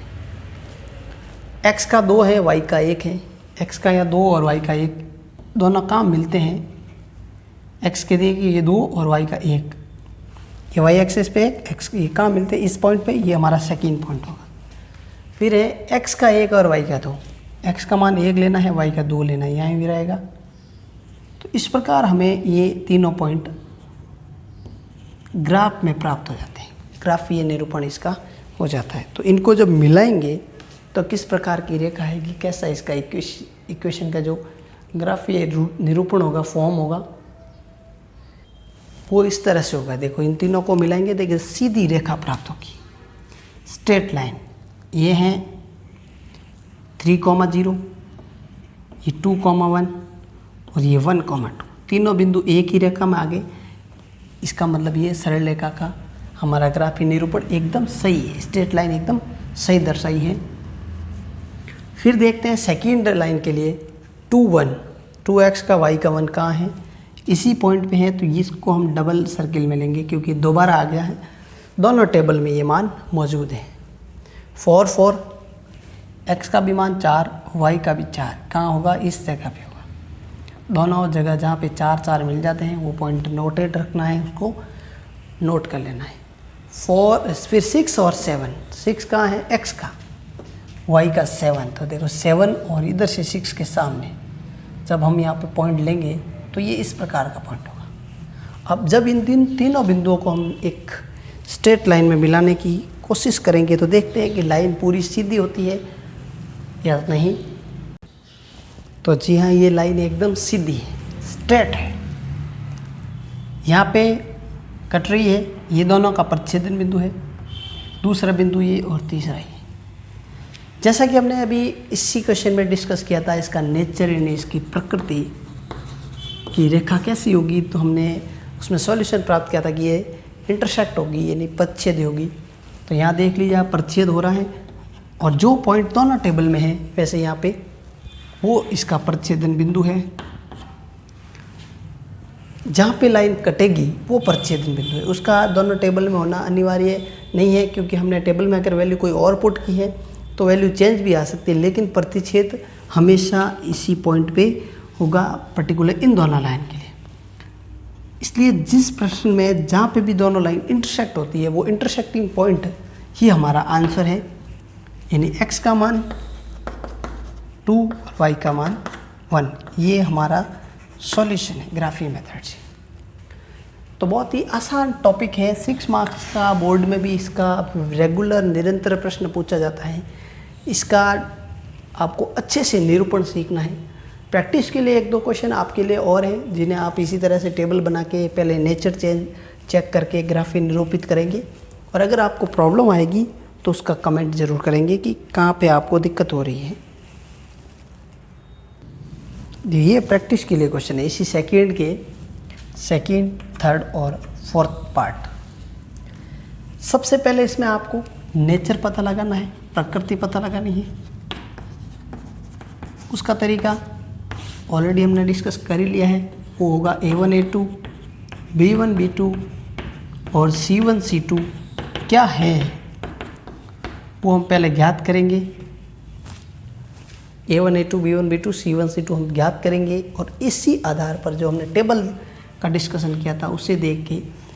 x का 2 है, y का 1 है। x का या 2 और y का 1 दोनों काम मिलते हैं। x के देखिए ये 2 और y का 1, ये y एक्सिस पे x ये काम मिलते हैं। इस पॉइंट पे ये हमारा सेकंड पॉइंट होगा। फिर है x का 1 और y का 2। x का मान 1 लेना है, y का 2 लेना है, यहाँ भी रहेगा। तो इस प्रकार हमें ये तीनों पॉइंट ग्राफ में प्राप्त हो जाते हैं। ग्राफीय निरूपण इसका हो जाता है। तो इनको जब मिलाएंगे तो किस प्रकार की रेखा आएगी, कैसा इसका इक्वेशन का जो ग्राफीय निरूपण होगा, फॉर्म होगा, वो इस तरह से होगा। देखो इन तीनों को मिलाएंगे, देखिए सीधी रेखा प्राप्त होगी, स्ट्रेट लाइन। ये हैं 3,0, ये 2,1 और ये 1,2। तीनों बिंदु एक ही रेखा में आ गए। इसका मतलब ये सरल रेखा का हमारा ग्राफीय निरूपण एकदम सही है, स्ट्रेट लाइन एकदम सही दर्शाई है। फिर देखते हैं सेकेंड लाइन के लिए 2,1, 2x का y का 1 कहाँ है, इसी पॉइंट पे है। तो इसको हम डबल सर्किल में लेंगे क्योंकि दोबारा आ गया है। दोनों टेबल में ये मान मौजूद है। 4, x का भी मान 4, y का भी 4 कहाँ होगा, इस जगह पे होगा। दोनों जगह जहाँ पे 4 मिल जाते हैं वो पॉइंट नोटेड रखना है, उसको नोट कर लेना है। 4 फिर 6 और 7, 6 कहाँ है, x का, y का 7। तो देखो 7 और इधर से 6 के सामने जब हम यहाँ पे पॉइंट लेंगे तो ये इस प्रकार का पॉइंट होगा। अब जब इन तीनों बिंदुओं को हम एक स्ट्रेट लाइन में मिलाने की कोशिश करेंगे तो देखते हैं कि लाइन पूरी सीधी होती है या नहीं। तो जी हाँ, ये लाइन एकदम सीधी है, स्ट्रेट है। यहाँ पे कट रही है, ये दोनों का प्रतिच्छेदन बिंदु है, दूसरा बिंदु ये और तीसरा ये। जैसा कि हमने अभी इसी क्वेश्चन में डिस्कस किया था, इसका नेचर यानी इसकी प्रकृति की रेखा कैसी होगी, तो हमने उसमें सॉल्यूशन प्राप्त किया था कि ये इंटरसेक्ट होगी यानी प्रतिच्छेद होगी। तो यहाँ देख लीजिए आप प्रतिच्छेद हो रहा है और जो पॉइंट दोनों टेबल में है वैसे यहाँ पे वो इसका प्रतिच्छेदन बिंदु है। जहाँ पे लाइन कटेगी वो प्रतिच्छेदन बिंदु है। उसका दोनों टेबल में होना अनिवार्य नहीं है क्योंकि हमने टेबल में अगर वैल्यू कोई और पुट की है तो वैल्यू चेंज भी आ सकती है, लेकिन प्रतिच्छेद हमेशा इसी पॉइंट पे होगा पर्टिकुलर इन दोनों लाइन के लिए। इसलिए जिस प्रश्न में जहाँ पे भी दोनों लाइन इंटरसेक्ट होती है वो इंटरसेक्टिंग पॉइंट ही हमारा आंसर है, यानी x का मान 2 और y का मान 1। ये हमारा सॉल्यूशन है ग्राफीय मेथड से। तो बहुत ही आसान टॉपिक है, 6 मार्क्स का बोर्ड में भी इसका रेगुलर निरंतर प्रश्न पूछा जाता है। इसका आपको अच्छे से निरूपण सीखना है। प्रैक्टिस के लिए 1-2 क्वेश्चन आपके लिए और हैं जिन्हें आप इसी तरह से टेबल बना के पहले नेचर चेक करके ग्राफीय निरूपित करेंगे। और अगर आपको प्रॉब्लम आएगी तो उसका कमेंट ज़रूर करेंगे कि कहाँ पे आपको दिक्कत हो रही है। ये प्रैक्टिस के लिए क्वेश्चन है इसी सेकंड के सेकंड, थर्ड और फोर्थ पार्ट। सबसे पहले इसमें आपको नेचर पता लगाना है, प्रकृति पता लगानी है। उसका तरीका ऑलरेडी हमने डिस्कस कर ही लिया है, वो होगा A1 A2, B1 B2 और C1 C2 क्या है वो हम पहले ज्ञात करेंगे। A1 A2 B1 B2 C1 C2 हम ज्ञात करेंगे और इसी आधार पर जो हमने टेबल का डिस्कशन किया था उसे देख के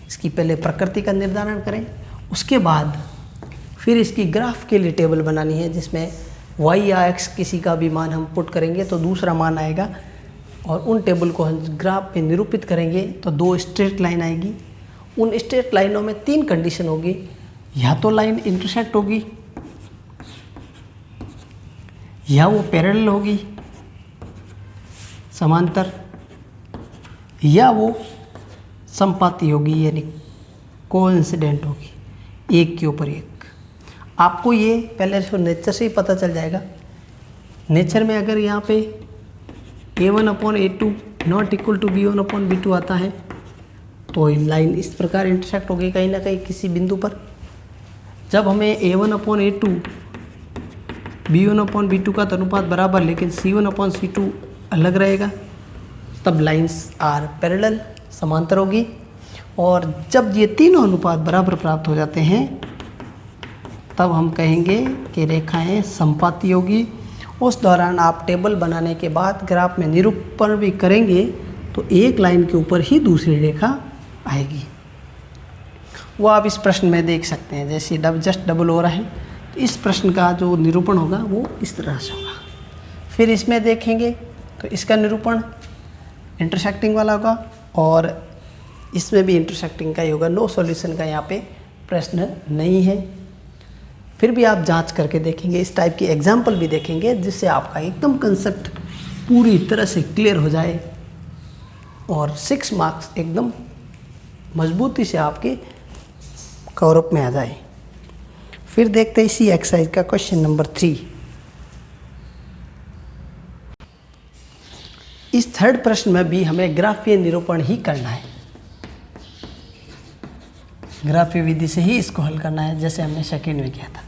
इसकी पहले प्रकृति का निर्धारण करें। उसके बाद फिर इसकी ग्राफ के लिए टेबल बनानी है जिसमें y या x किसी का भी मान हम पुट करेंगे तो दूसरा मान आएगा और उन टेबल को हम ग्राफ में निरूपित करेंगे तो 2 स्ट्रेट लाइन आएगी। उन स्ट्रेट लाइनों में 3 कंडीशन होगी, या तो लाइन इंटरसेक्ट होगी, या वो पैरेलल होगी समांतर, या वो संपाती होगी यानी कोइंसिडेंट होगी, एक के ऊपर एक। आपको ये पहले से नेचर से ही पता चल जाएगा। नेचर में अगर यहाँ पे A1/A2 not equal to B1/B2 आता है तो लाइन इस प्रकार इंटरसेक्ट होगी कहीं ना कहीं किसी बिंदु पर। जब हमें A1/A2 B1/B2 का अनुपात बराबर लेकिन C1/C2 अलग रहेगा तब लाइंस आर पैरेलल समांतर होगी। और जब ये तीनों अनुपात बराबर प्राप्त हो जाते हैं तब हम कहेंगे कि रेखाएं संपाती होगी। उस दौरान आप टेबल बनाने के बाद ग्राफ में निरूपण भी करेंगे तो एक लाइन के ऊपर ही दूसरी रेखा आएगी। वो आप इस प्रश्न में देख सकते हैं, जैसे जस्ट डबल हो रहा है तो इस प्रश्न का जो निरूपण होगा वो इस तरह से होगा। फिर इसमें देखेंगे तो इसका निरूपण इंटरसेक्टिंग वाला होगा और इसमें भी इंटरसेक्टिंग का ही होगा। नो सॉल्यूशन का यहाँ पे प्रश्न नहीं है। फिर भी आप जांच करके देखेंगे, इस टाइप की एग्जाम्पल भी देखेंगे जिससे आपका एकदम कंसेप्ट पूरी तरह से क्लियर हो जाए और 6 मार्क्स एकदम मजबूती से आपके कवरअप में आ जाए। फिर देखते हैं इसी एक्सरसाइज का क्वेश्चन नंबर 3। इस थर्ड प्रश्न में भी हमें ग्राफीय निरूपण ही करना है। ग्राफीय विधि से ही इसको हल करना है जैसे हमने सेकेंड में किया था।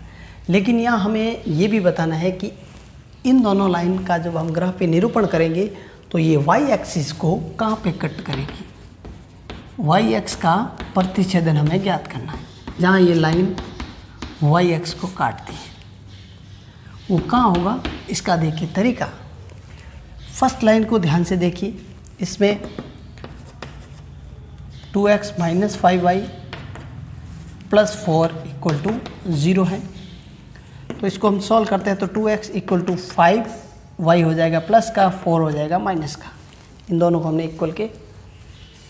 लेकिन यहाँ हमें ये भी बताना है कि इन दोनों लाइन का जब हम ग्राफीय निरूपण करेंगे तो ये y एक्सिस को कहाँ पे कट करेगी। y एक्स का प्रतिच्छेदन हमें ज्ञात करना है। जहाँ ये लाइन y एक्स को काटती है वो कहाँ होगा, इसका देखिए तरीका। फर्स्ट लाइन को ध्यान से देखिए, इसमें 2x - 5y + 4 = 0 है। तो इसको हम सॉल्व करते हैं तो 2x = 5, y हो जाएगा प्लस का, 4 हो जाएगा माइनस का। इन दोनों को हमने इक्वल के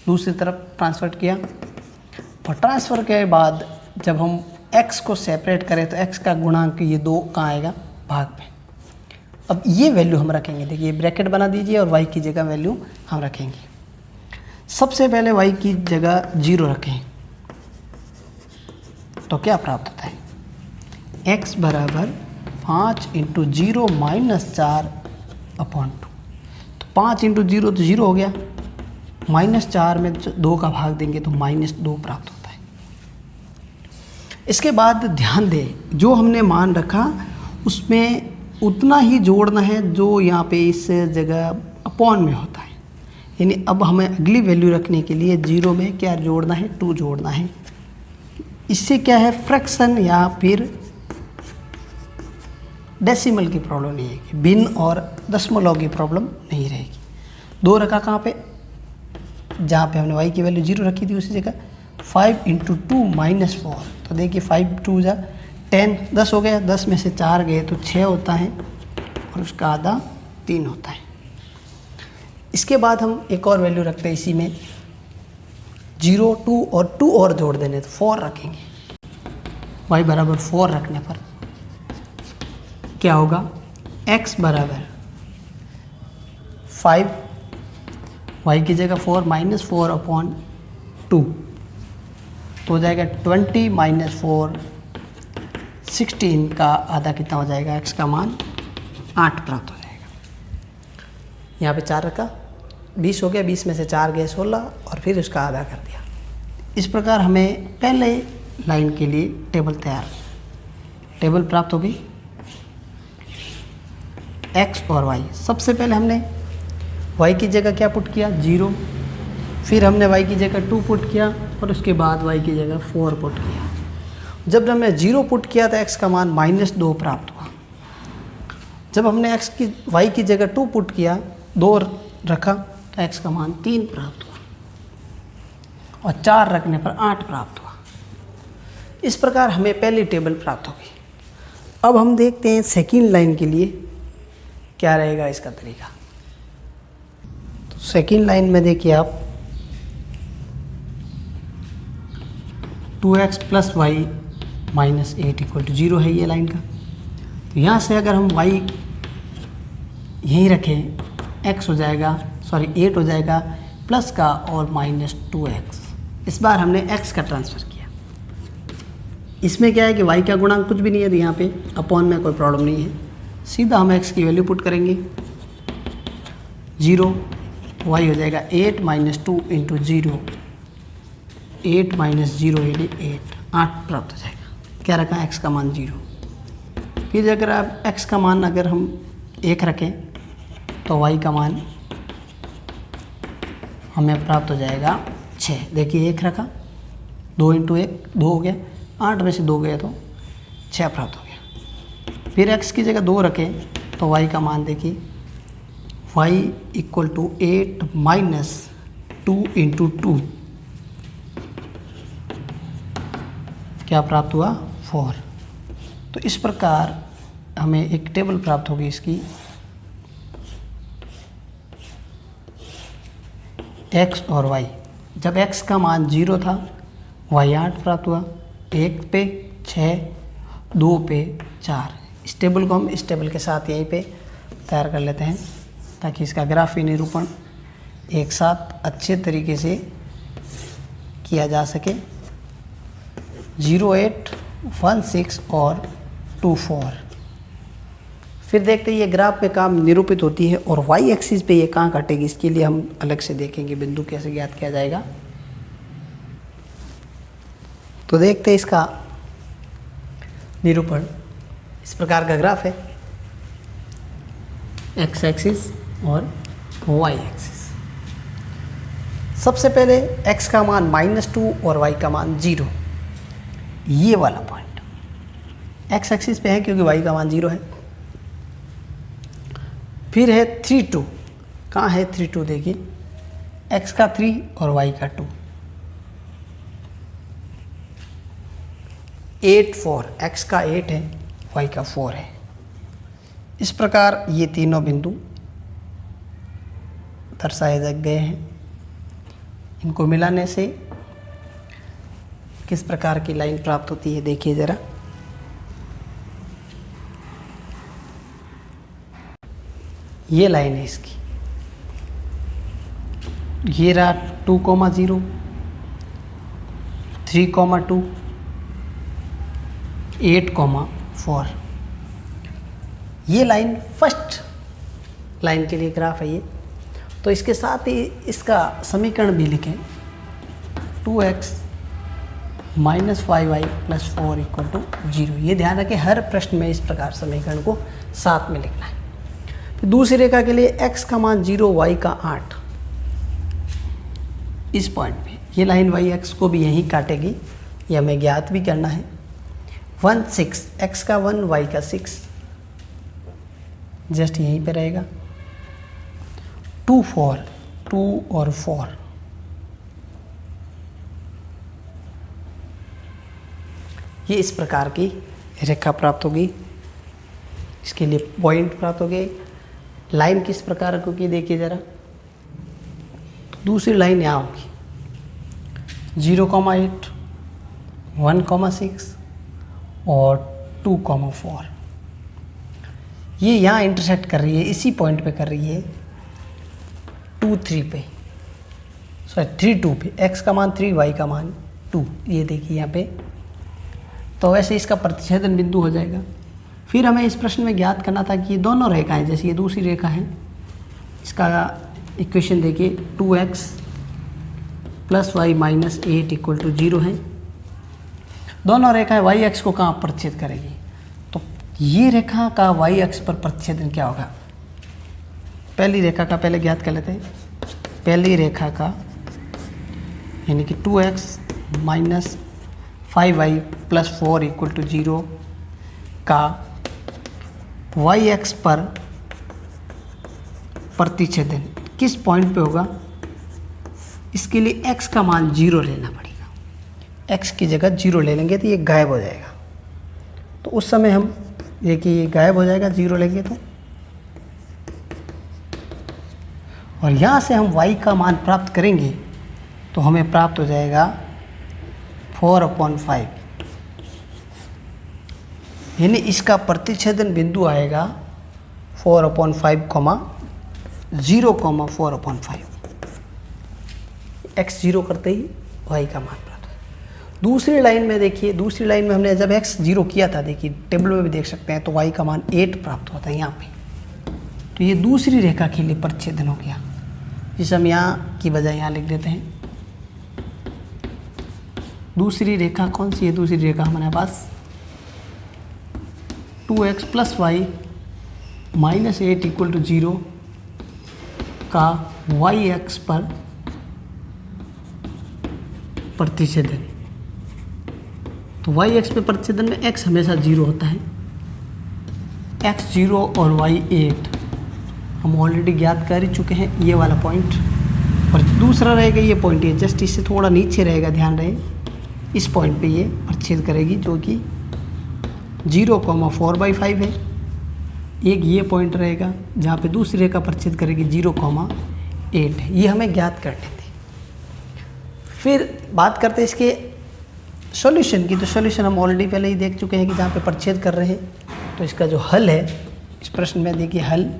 दूसरी तरफ ट्रांसफर किया और ट्रांसफ़र के बाद जब हम x को सेपरेट करें तो x का गुणांक ये 2 कहाँ आएगा, भाग में। अब ये वैल्यू हम रखेंगे, देखिए ब्रैकेट बना दीजिए और y की जगह वैल्यू हम रखेंगे। सबसे पहले y की जगह 0 रखें तो क्या प्राप्त होता है, x = 5 × 0 - 4/2। तो 5 × 0 तो 0 हो गया, -4 में 2 का भाग देंगे तो -2 प्राप्त होता है। इसके बाद ध्यान दें, जो हमने मान रखा उसमें उतना ही जोड़ना है जो यहाँ पे इस जगह अपॉन में होता है। यानी अब हमें अगली वैल्यू रखने के लिए 0 में क्या जोड़ना है, 2 जोड़ना है। इससे क्या है, फ्रैक्शन या फिर डेसिमल की प्रॉब्लम नहीं है, भिन्न और दशमलव की प्रॉब्लम नहीं रहेगी। 2 रखा कहाँ पे, जहाँ पे हमने y की वैल्यू 0 रखी थी उसी जगह। 5 × 2 - 4, तो देखिए 5 × 2 = 10, 10 हो गया, 10 में से 4 गए तो 6 होता है और उसका आधा 3 होता है। इसके बाद हम एक और वैल्यू रखते हैं इसी में, 0, 2 और 2 और जोड़ देने तो 4 रखेंगे। y = 4 रखने पर क्या होगा, x = 5, y की जगह 4 - 4/2 तो हो जाएगा 20 - 4 16 का आधा कितना हो जाएगा, x का मान 8 प्राप्त हो जाएगा। यहाँ पे 4 रखा, 20 हो गया, 20 में से 4 गए 16 और फिर उसका आधा कर दिया। इस प्रकार हमें पहले लाइन के लिए टेबल प्राप्त हो गई, x और y। सबसे पहले हमने y की जगह क्या पुट किया, 0, फिर हमने y की जगह 2 पुट किया और उसके बाद y की जगह 4 पुट किया। जब हमने 0 पुट किया तो x का मान -2 प्राप्त हुआ। जब हमने y की जगह 2 पुट किया, 2 रखा तो x का मान 3 प्राप्त हुआ और 4 रखने पर 8 प्राप्त हुआ। इस प्रकार हमें पहली टेबल प्राप्त होगी। अब हम देखते हैं सेकंड लाइन के लिए क्या रहेगा इसका तरीका। तो सेकंड लाइन में देखिए आप 2x + y - 8 = 0 है ये लाइन का। तो यहाँ से अगर हम y यहीं रखें, x हो जाएगा 8 हो जाएगा प्लस का और -2x। इस बार हमने x का ट्रांसफ़र किया। इसमें क्या है कि y का गुणांक कुछ भी नहीं है, तो यहाँ पे अपॉन में कोई प्रॉब्लम नहीं है। सीधा हम x की वैल्यू पुट करेंगे 0, y हो जाएगा 8 - 2 × 0, 8 - 0 यानी 8 प्राप्त हो जाएगा। क्या रखा x का मान 0। फिर अगर आप x का मान अगर हम 1 रखें तो y का मान हमें प्राप्त हो जाएगा 6। देखिए 1 रखा, 2 × 1 2 हो गया, 8 में से 2 गया तो 6 प्राप्त हो गया। फिर x की जगह 2 रखें तो y का मान देखिए y = 8 - 2 × 2 क्या प्राप्त हुआ 4। तो इस प्रकार हमें एक टेबल प्राप्त होगी इसकी। x और y, जब x का मान 0 था y 8 प्राप्त हुआ, 1 पे 6, 2 पे 4। इस टेबल को हम इस टेबल के साथ यहीं पे तैयार कर लेते हैं ताकि इसका ग्राफी निरूपण एक साथ अच्छे तरीके से किया जा सके। 0, 8, 1, 6 और 2, 4। फिर देखते हैं ये ग्राफ में काम निरूपित होती है और y एक्सिस पे ये कहाँ कटेगी, इसके लिए हम अलग से देखेंगे बिंदु कैसे ज्ञात किया जाएगा। तो देखते हैं इसका निरूपण। इस प्रकार का ग्राफ है, x एक्सिस और y एक्सिस। सबसे पहले x का मान -2 और y का मान 0, ये वाला पॉइंट x एक्सिस पे है क्योंकि y का मान 0 है। फिर है 3, 2। कहाँ है 3, 2? देखिए x का 3 और y का 2। 8, 4। x का 8 है, y का 4 है। इस प्रकार ये तीनों बिंदु दर्शाए गए हैं। इनको मिलाने से किस प्रकार की लाइन प्राप्त होती है देखिए ज़रा। ये लाइन है इसकी, ये रहा 2, 0, 3, 2, 8, 4। ये लाइन फर्स्ट लाइन के लिए ग्राफ है ये। तो इसके साथ ही इसका समीकरण भी लिखें 2x - 5y + 4 = 0। ये ध्यान रखें हर प्रश्न में इस प्रकार समीकरण को साथ में लिखना है। फिर दूसरी रेखा के लिए x का मान 0, y का 8। इस पॉइंट पे ये लाइन y x को भी यहीं काटेगी, ये हमें ज्ञात भी करना है। 1, 6। x का 1, y का 6 जस्ट यहीं पे रहेगा। 2, 4। 2 और 4। ये इस प्रकार की रेखा प्राप्त होगी। इसके लिए पॉइंट प्राप्त हो गए। लाइन किस प्रकार होगी देखिए ज़रा। तो दूसरी लाइन यहाँ होगी 0,8, 1,6 और 2,4। ये यहाँ इंटरसेक्ट कर रही है, इसी पॉइंट पे कर रही है 2, 3 पे, 3, 2 पे। x का मान 3, y का मान 2। ये देखिए यहाँ पे। तो वैसे इसका प्रतिच्छेदन बिंदु हो जाएगा। फिर हमें इस प्रश्न में ज्ञात करना था कि ये दोनों रेखाएं, जैसे ये दूसरी रेखा है, इसका इक्वेशन देखिए 2x + y - 8 = 0 है। दोनों रेखाएं y अक्ष को कहाँ प्रतिच्छेद करेगी? तो ये रेखा का y अक्ष पर प्रतिच्छेदन क्या होगा? पहली रेखा का पहले ज्ञात कर लेते हैं। पहली रेखा का यानी कि 2x - 5y plus 4 equal to 0 का वाई एक्स पर प्रतिच्छेदन किस पॉइंट पे होगा, इसके लिए x का मान 0 लेना पड़ेगा। x की जगह 0 ले लेंगे तो ये गायब हो जाएगा। तो उस समय हम देखिए ये गायब हो जाएगा 0 लेंगे तो, और यहाँ से हम y का मान प्राप्त करेंगे तो हमें प्राप्त हो जाएगा 4/5, यानी इसका प्रतिच्छेदन बिंदु आएगा 4/5, 0,4/5। x 0 करते ही y का मान प्राप्त है। दूसरी लाइन में देखिए, दूसरी लाइन में हमने जब x 0 किया था, देखिए टेबल में भी देख सकते हैं, तो y का मान 8 प्राप्त होता है यहाँ पे। तो ये दूसरी रेखा के लिए प्रतिच्छेदन हो गया, जिसे हम यहाँ की बजाय यहाँ लिख देते हैं। दूसरी रेखा कौन सी है? दूसरी रेखा हमारे पास 2x + y - 8 = 0 का वाई एक्स पर प्रतिच्छेदन। तो वाई एक्स पे प्रतिच्छेदन में x हमेशा 0 होता है, x 0 और y 8 हम ऑलरेडी ज्ञात कर ही चुके हैं, ये वाला पॉइंट। और दूसरा रहेगा ये पॉइंट, ये जस्ट इससे थोड़ा नीचे रहेगा, ध्यान रहे इस पॉइंट पे ये प्रतिच्छेद करेगी, जो कि 0,4/5 है। एक ये पॉइंट रहेगा जहाँ पे दूसरी रेखा प्रतिच्छेद करेगी 0,8 है। ये हमें ज्ञात करनी थी। फिर बात करते हैं इसके सॉल्यूशन की। तो सॉल्यूशन हम ऑलरेडी पहले ही देख चुके हैं कि जहाँ पे प्रतिच्छेद कर रहे हैं। तो इसका जो हल है इस प्रश्न में, देखिए हल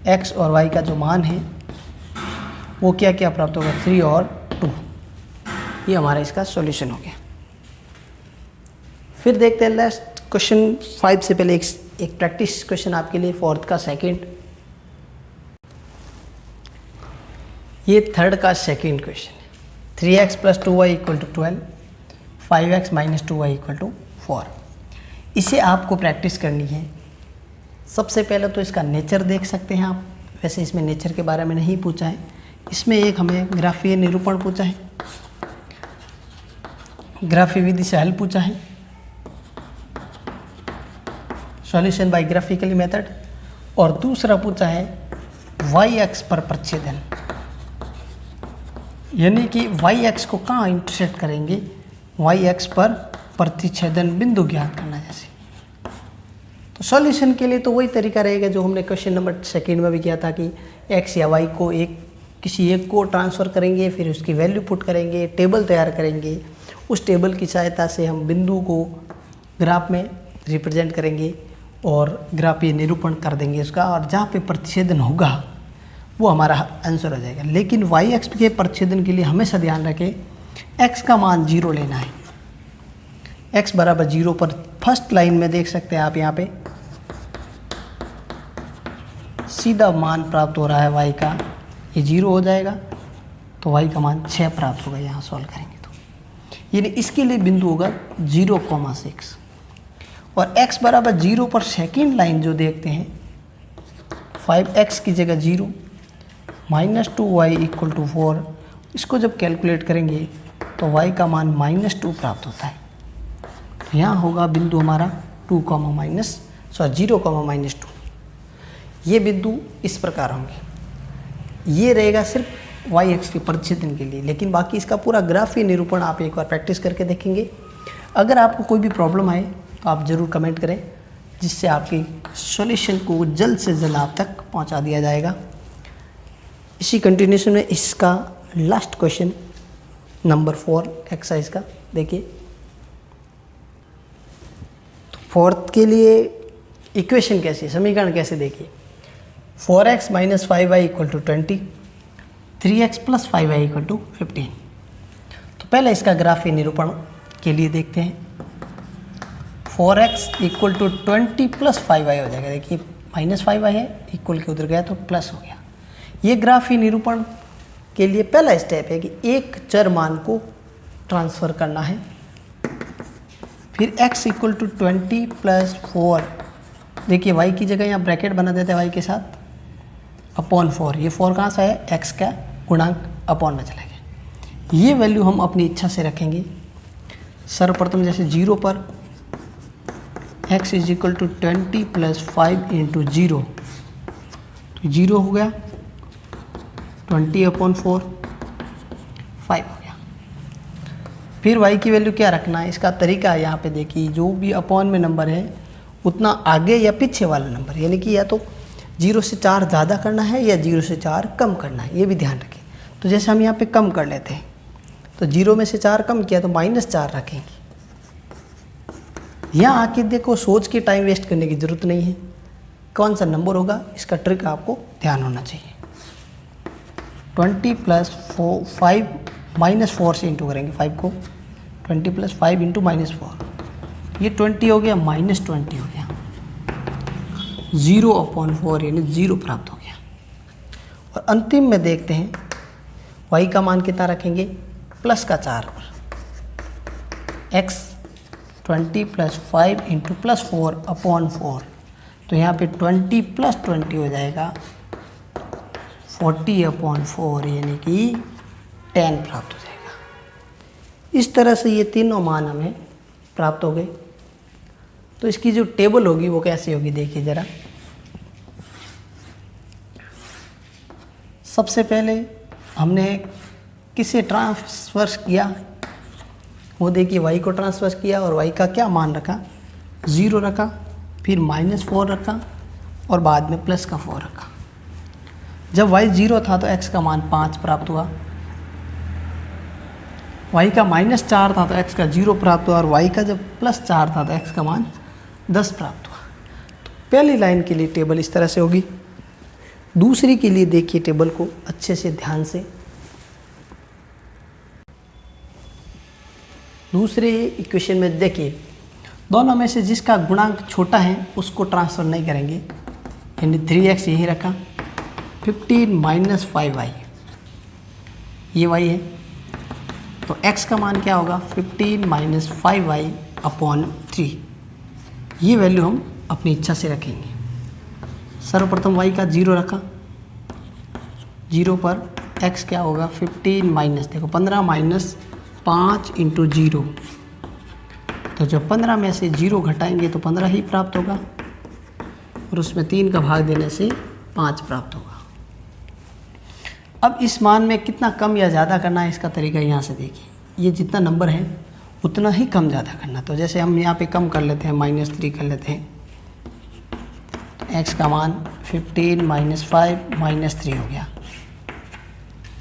x और y का जो मान है वो क्या क्या प्राप्त होगा, 3 और 2। ये हमारा इसका सॉल्यूशन हो गया। फिर देखते हैं लास्ट क्वेश्चन 5 से पहले एक प्रैक्टिस क्वेश्चन आपके लिए, फोर्थ का सेकंड। ये थर्ड का सेकंड क्वेश्चन है। 3x + 2y = 12, 5x - 2y = 4। इसे आपको प्रैक्टिस करनी है। सबसे पहले तो इसका नेचर देख सकते हैं आप। वैसे इसमें नेचर के बारे में नहीं पूछा है, इसमें एक हमें ग्राफीय निरूपण पूछा है, ग्राफीय विधि से हल पूछा है, सॉल्यूशन बाय ग्राफिकली मेथड, और दूसरा पूछा है वाई एक्स पर प्रतिच्छेदन, यानी कि वाई एक्स को कहाँ इंटरसेक्ट करेंगे, वाई एक्स पर प्रतिच्छेदन बिंदु ज्ञात करना। जैसे तो सॉल्यूशन के लिए तो वही तरीका रहेगा जो हमने क्वेश्चन नंबर सेकंड में भी किया था कि एक्स या वाई को किसी एक को ट्रांसफ़र करेंगे, फिर उसकी वैल्यू पुट करेंगे, टेबल तैयार करेंगे, उस टेबल की सहायता से हम बिंदु को ग्राफ में रिप्रेजेंट करेंगे और ग्राफीय निरूपण कर देंगे उसका, और जहाँ पे प्रतिच्छेदन होगा वो हमारा आंसर हो जाएगा। लेकिन वाई एक्स के प्रतिच्छेदन के लिए हमेशा ध्यान रखें एक्स का मान 0 लेना है। x = 0 पर फर्स्ट लाइन में देख सकते हैं आप, यहाँ पे सीधा मान प्राप्त हो रहा है y का, ये 0 हो जाएगा तो y का मान 6 प्राप्त होगा। यहाँ सॉल्व करेंगे तो यानी इसके लिए बिंदु होगा 0,6, और x = 0 पर सेकेंड लाइन जो देखते हैं 5x की जगह 0 - 2y = 4, इसको जब कैलकुलेट करेंगे तो y का मान -2 प्राप्त होता है। तो यहाँ होगा बिंदु हमारा 0,-2। ये बिंदु इस प्रकार होंगे। ये रहेगा सिर्फ वाई एक्स के प्रतिच्छेदन के लिए, लेकिन बाकी इसका पूरा ग्राफीय निरूपण आप एक बार प्रैक्टिस करके देखेंगे। अगर आपको कोई भी प्रॉब्लम आए तो आप ज़रूर कमेंट करें, जिससे आपकी सॉल्यूशन को जल्द से जल्द आप तक पहुंचा दिया जाएगा। इसी कंटिन्यूशन में इसका लास्ट क्वेश्चन नंबर 4 एक्सरसाइज का देखिए। तो फोर्थ के लिए इक्वेशन कैसे, समीकरण कैसे देखिए। 4x - 5y = 20, 3x + 5y = 15। तो पहले इसका ग्राफीय निरूपण के लिए देखते हैं। 4x = 20 + 5y हो जाएगा। देखिए -5y है, इक्वल के उधर गया तो प्लस हो गया। ये ग्राफीय निरूपण के लिए पहला स्टेप है कि एक चर मान को ट्रांसफ़र करना है। फिर x = 20 + 4, देखिए y की जगह यहाँ ब्रैकेट बना देते हैं y के साथ, /4। ये 4 कहाँ से है, x का गुणांक अपॉन में चला गया। ये वैल्यू हम अपनी इच्छा से रखेंगे। सर्वप्रथम जैसे 0 पर x is equal to 20 plus 5 into 0, तो 0 हो गया, 20/4 5 हो गया। फिर y की वैल्यू क्या रखना है, इसका तरीका है यहाँ पे देखिए, जो भी अपॉन में नंबर है उतना आगे या पीछे वाला नंबर, यानी कि या तो 0 से 4 ज़्यादा करना है या 0 से 4 कम करना है, ये भी ध्यान रखें। तो जैसे हम यहाँ पे कम कर लेते हैं, तो 0 में से 4 कम किया तो -4 रखेंगे। यहाँ आके देखो, सोच के टाइम वेस्ट करने की ज़रूरत नहीं है, कौन सा नंबर होगा इसका ट्रिक आपको ध्यान होना चाहिए। 20 प्लस 5 -4 से इंटू करेंगे 5 को, 20 प्लस 5 इंटू -4, ये 20 हो गया, -20 हो गया, 0/4 यानी 0 प्राप्त हो गया। और अंतिम में देखते हैं y का मान कितना रखेंगे, प्लस का 4 पर, x 20 प्लस 5 इंटू +4/4, तो यहाँ पे 20 प्लस 20 हो जाएगा 40/4 यानी कि 10 प्राप्त हो जाएगा। इस तरह से ये तीनों मान हमें प्राप्त हो गए। तो इसकी जो टेबल होगी वो कैसी होगी देखिए ज़रा। सबसे पहले हमने किसे ट्रांसफर किया, वो देखिए y को ट्रांसफर किया और y का क्या मान रखा, 0 रखा, फिर -4 रखा और बाद में प्लस का 4 रखा। जब y 0 था तो x का मान 5 प्राप्त हुआ, y का -4 था तो x का 0 प्राप्त हुआ, और y का जब +4 था तो x का मान 10 प्राप्त हुआ। तो पहली लाइन के लिए टेबल इस तरह से होगी। दूसरी के लिए देखिए टेबल को अच्छे से ध्यान से। दूसरे इक्वेशन में देखिए, दोनों में से जिसका गुणांक छोटा है उसको ट्रांसफ़र नहीं करेंगे, यानी 3x यही रखा, 15 - 5y ये y है, तो x का मान क्या होगा, 15 - 5y/3, ये वैल्यू हम अपनी इच्छा से रखेंगे। सर्वप्रथम y का 0 रखा, 0 पर x क्या होगा, 15 देखो 15 - 5 इंटू 0, तो जब 15 में से 0 घटाएंगे तो 15 ही प्राप्त होगा, और उसमें 3 का भाग देने से 5 प्राप्त होगा। अब इस मान में कितना कम या ज़्यादा करना है इसका तरीका यहाँ से देखिए, ये जितना नंबर है उतना ही कम ज़्यादा करना। तो जैसे हम यहाँ पे कम कर लेते हैं, -3 कर लेते हैं, तो x का मान 15 - 5 -3 हो गया।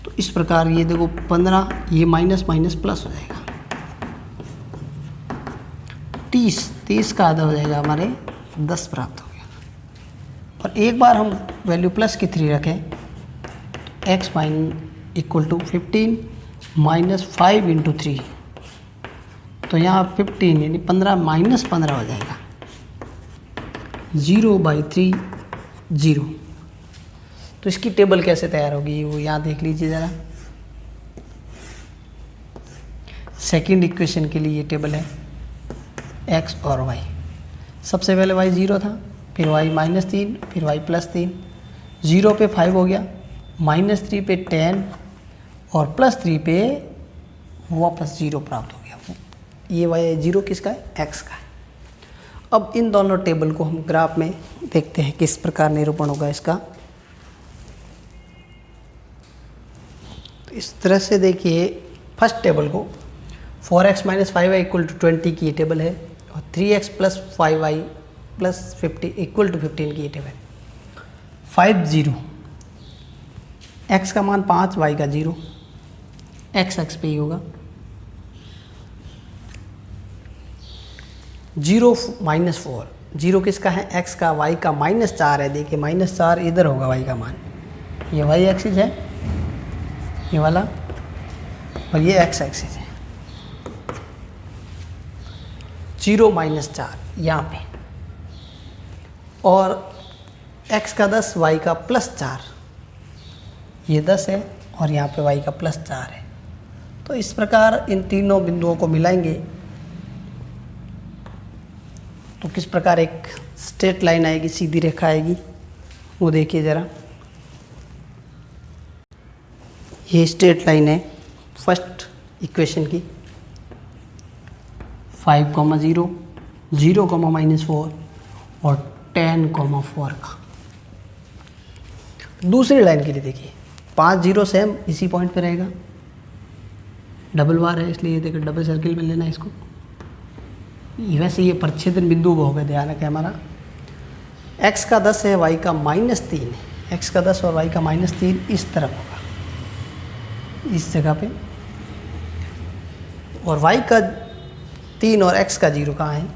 तो इस प्रकार ये देखो 15, ये माइनस माइनस प्लस हो जाएगा, 30 का आधा हो जाएगा, हमारे 10 प्राप्त हो गया। और एक बार हम वैल्यू प्लस की 3 रखें, तो x इक्वल टू 15 - 5 इंटू 3, तो यहाँ 15 यानी 15 - 15 हो जाएगा, 0/3 0। तो इसकी टेबल कैसे तैयार होगी वो यहाँ देख लीजिए ज़रा। सेकंड इक्वेशन के लिए ये टेबल है, x और y। सबसे पहले y 0 था, फिर y -3, फिर y +3, 0 पे 5 हो गया, -3 पे 10 और +3 पे वापस 0 प्राप्त हो गया। ये y 0 किसका है, x का है। अब इन दोनों टेबल को हम ग्राफ में देखते हैं किस प्रकार निरूपण होगा इसका। तो इस तरह से देखिए, फर्स्ट टेबल को 4x - 5y = 20 की ये टेबल है, और 3x + 5y + 50 = 15 की ये टेबल। 5 0, x का मान 5, y का 0, x पे ही होगा। 0 - 4, 0 किसका है, x का, y का -4 है। देखिए -4 इधर होगा y का मान, ये y एक्सिस है ये वाला, और ये x एक्सिस है। 0 - 4 यहाँ पे, और x का 10, y का +4, ये 10 है, और यहाँ पे y का +4 है। तो इस प्रकार इन तीनों बिंदुओं को मिलाएंगे तो किस प्रकार एक स्ट्रेट लाइन आएगी, सीधी रेखा आएगी, वो देखिए ज़रा। ये स्ट्रेट लाइन है फर्स्ट इक्वेशन की, 5,0, 0,-4 और 10,4 का। दूसरी लाइन के लिए देखिए 5 0 सेम इसी पॉइंट पे रहेगा, डबल बार है इसलिए देखो डबल सर्किल में लेना है इसको। वैसे ये प्रच्छेदन बिंदु हो गया, ध्यान रखें हमारा x का 10 है, y का -3 है। x का 10 और y का -3 इस तरफ होगा, इस जगह पे, और y का 3 और x का 0 कहाँ है।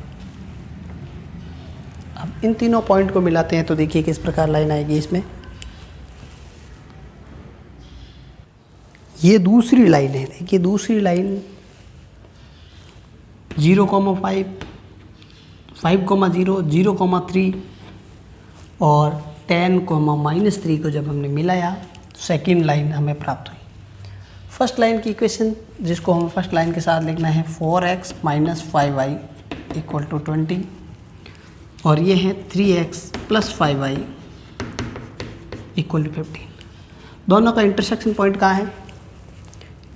अब इन तीनों पॉइंट को मिलाते हैं तो देखिए किस प्रकार लाइन आएगी इसमें। ये दूसरी लाइन है, देखिए दूसरी लाइन 0,5, 5,0, 0,3 और 10,-3 को जब हमने मिलाया तो सेकेंड लाइन हमें प्राप्त हुई। फर्स्ट लाइन की इक्वेशन जिसको हमें फर्स्ट लाइन के साथ लिखना है 4x - 5y = 20 और ये है 3x + 5y = 15। दोनों का इंटरसेक्शन पॉइंट कहाँ है,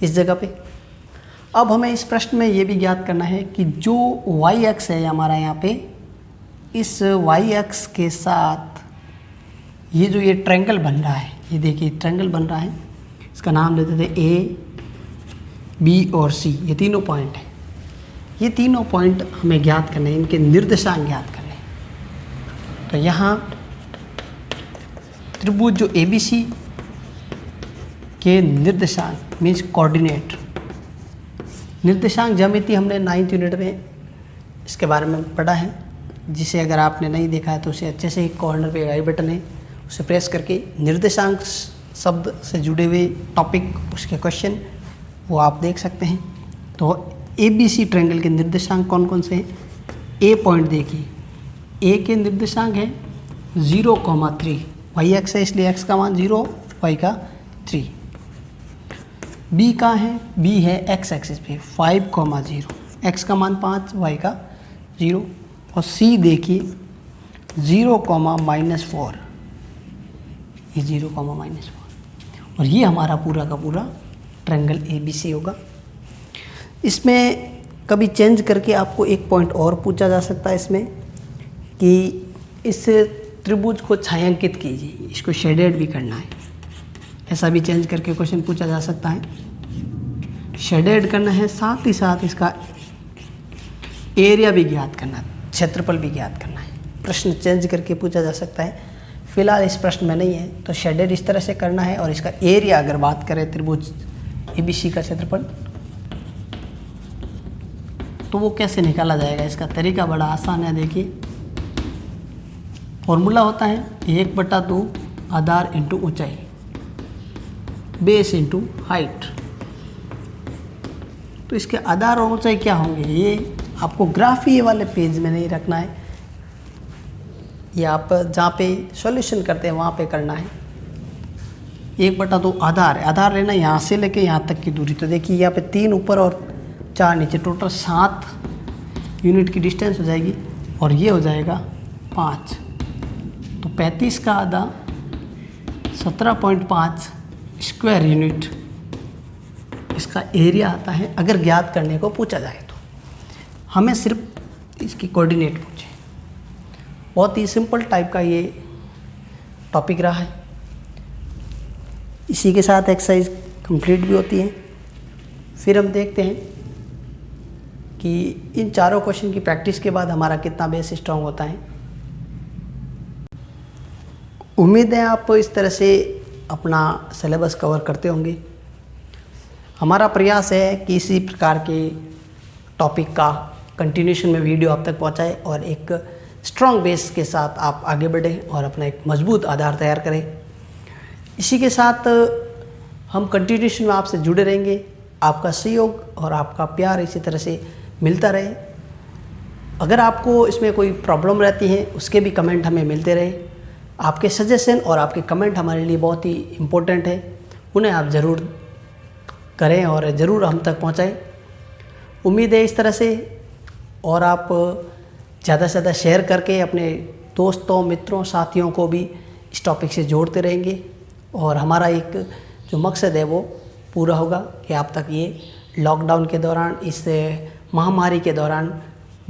इस जगह पे। अब हमें इस प्रश्न में ये भी ज्ञात करना है कि जो y अक्ष है हमारा यहाँ पे, इस y अक्ष के साथ ये जो ये ट्रायंगल बन रहा है, ये देखिए ट्रायंगल बन रहा है, इसका नाम लेते थे A, B और C, ये तीनों पॉइंट हैं। ये तीनों पॉइंट हमें ज्ञात करने हैं, इनके निर्देशांक ज्ञात करने हैं। तो यहाँ त्रिभुज जो ABC के निर्देशांक मीन्स कोऑर्डिनेट, निर्देशांक ज्यामिति हमने 9th यूनिट में इसके बारे में पढ़ा है, जिसे अगर आपने नहीं देखा है तो उसे अच्छे से, कॉर्नर पे आई बटन है उसे प्रेस करके निर्देशांक शब्द से जुड़े हुए टॉपिक, उसके क्वेश्चन वो आप देख सकते हैं। तो ABC ट्रायंगल के निर्देशांक कौन कौन से हैं। A पॉइंट देखिए, A के निर्देशांक है 0,3, y अक्ष है इसलिए x का मान 0, y का 3। B कहाँ है, B है x एक्सिस पे 5,0, x का मान 5, y का 0 और C देखिए 0,-4, ये 0,-4 और ये हमारा पूरा का पूरा ट्रायंगल ABC होगा। इसमें कभी चेंज करके आपको एक पॉइंट और पूछा जा सकता है इसमें कि इस त्रिभुज को छायांकित कीजिए, इसको शेडेड भी करना है, ऐसा भी चेंज करके क्वेश्चन पूछा जा सकता है। शेडेड करना है, साथ ही साथ इसका एरिया भी ज्ञात करना है, क्षेत्रफल भी ज्ञात करना है। प्रश्न चेंज करके पूछा जा सकता है, फिलहाल इस प्रश्न में नहीं है। तो शेडेड इस तरह से करना है और इसका एरिया अगर बात करें त्रिभुज ABC का क्षेत्रफल तो वो कैसे निकाला जाएगा, इसका तरीका बड़ा आसान है। देखिए फॉर्मूला होता है 1/2 आधार इंटू ऊंचाई, बेस इंटू हाइट। तो इसके आधार और ऊंचाई क्या होंगे, ये आपको ग्राफ ये वाले पेज में नहीं रखना है, ये आप जहाँ पे सॉल्यूशन करते हैं वहाँ पे करना है। 1/2 आधार है, आधार लेना यहाँ से लेके यहाँ तक की दूरी। तो देखिए यहाँ पे 3 ऊपर और 4 नीचे, टोटल 7 यूनिट की डिस्टेंस हो जाएगी और ये हो जाएगा 5। तो 35 का आधा 17.5 स्क्वायर यूनिट इसका एरिया आता है, अगर ज्ञात करने को पूछा जाए तो। हमें सिर्फ इसकी कोऑर्डिनेट पूछे। बहुत ही सिंपल टाइप का ये टॉपिक रहा है। इसी के साथ एक्सरसाइज कंप्लीट भी होती है। फिर हम देखते हैं कि इन चारों क्वेश्चन की प्रैक्टिस के बाद हमारा कितना बेस स्ट्रांग होता है। उम्मीद है आप इस तरह से अपना सिलेबस कवर करते होंगे। हमारा प्रयास है कि इसी प्रकार के टॉपिक का कंटिन्यूशन में वीडियो आप तक पहुंचाए और एक स्ट्रॉन्ग बेस के साथ आप आगे बढ़ें और अपना एक मजबूत आधार तैयार करें। इसी के साथ हम कंटिन्यूशन में आपसे जुड़े रहेंगे। आपका सहयोग और आपका प्यार इसी तरह से मिलता रहे। अगर आपको इसमें कोई प्रॉब्लम रहती है उसके भी कमेंट हमें मिलते रहे। आपके सजेशन और आपके कमेंट हमारे लिए बहुत ही इम्पोर्टेंट है, उन्हें आप ज़रूर करें और ज़रूर हम तक पहुँचाएँ। उम्मीद है इस तरह से, और आप ज़्यादा से ज़्यादा शेयर करके अपने दोस्तों, मित्रों, साथियों को भी इस टॉपिक से जोड़ते रहेंगे और हमारा एक जो मकसद है वो पूरा होगा कि आप तक ये लॉकडाउन के दौरान इस महामारी के दौरान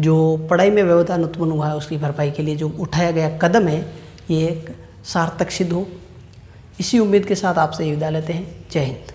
जो पढ़ाई में व्यवधान उत्पन्न हुआ है उसकी भरपाई के लिए जो उठाया गया कदम है ये एक सार्थक सिद्ध हो, इसी उम्मीद के साथ आपसे विदा लेते हैं। जय हिंद।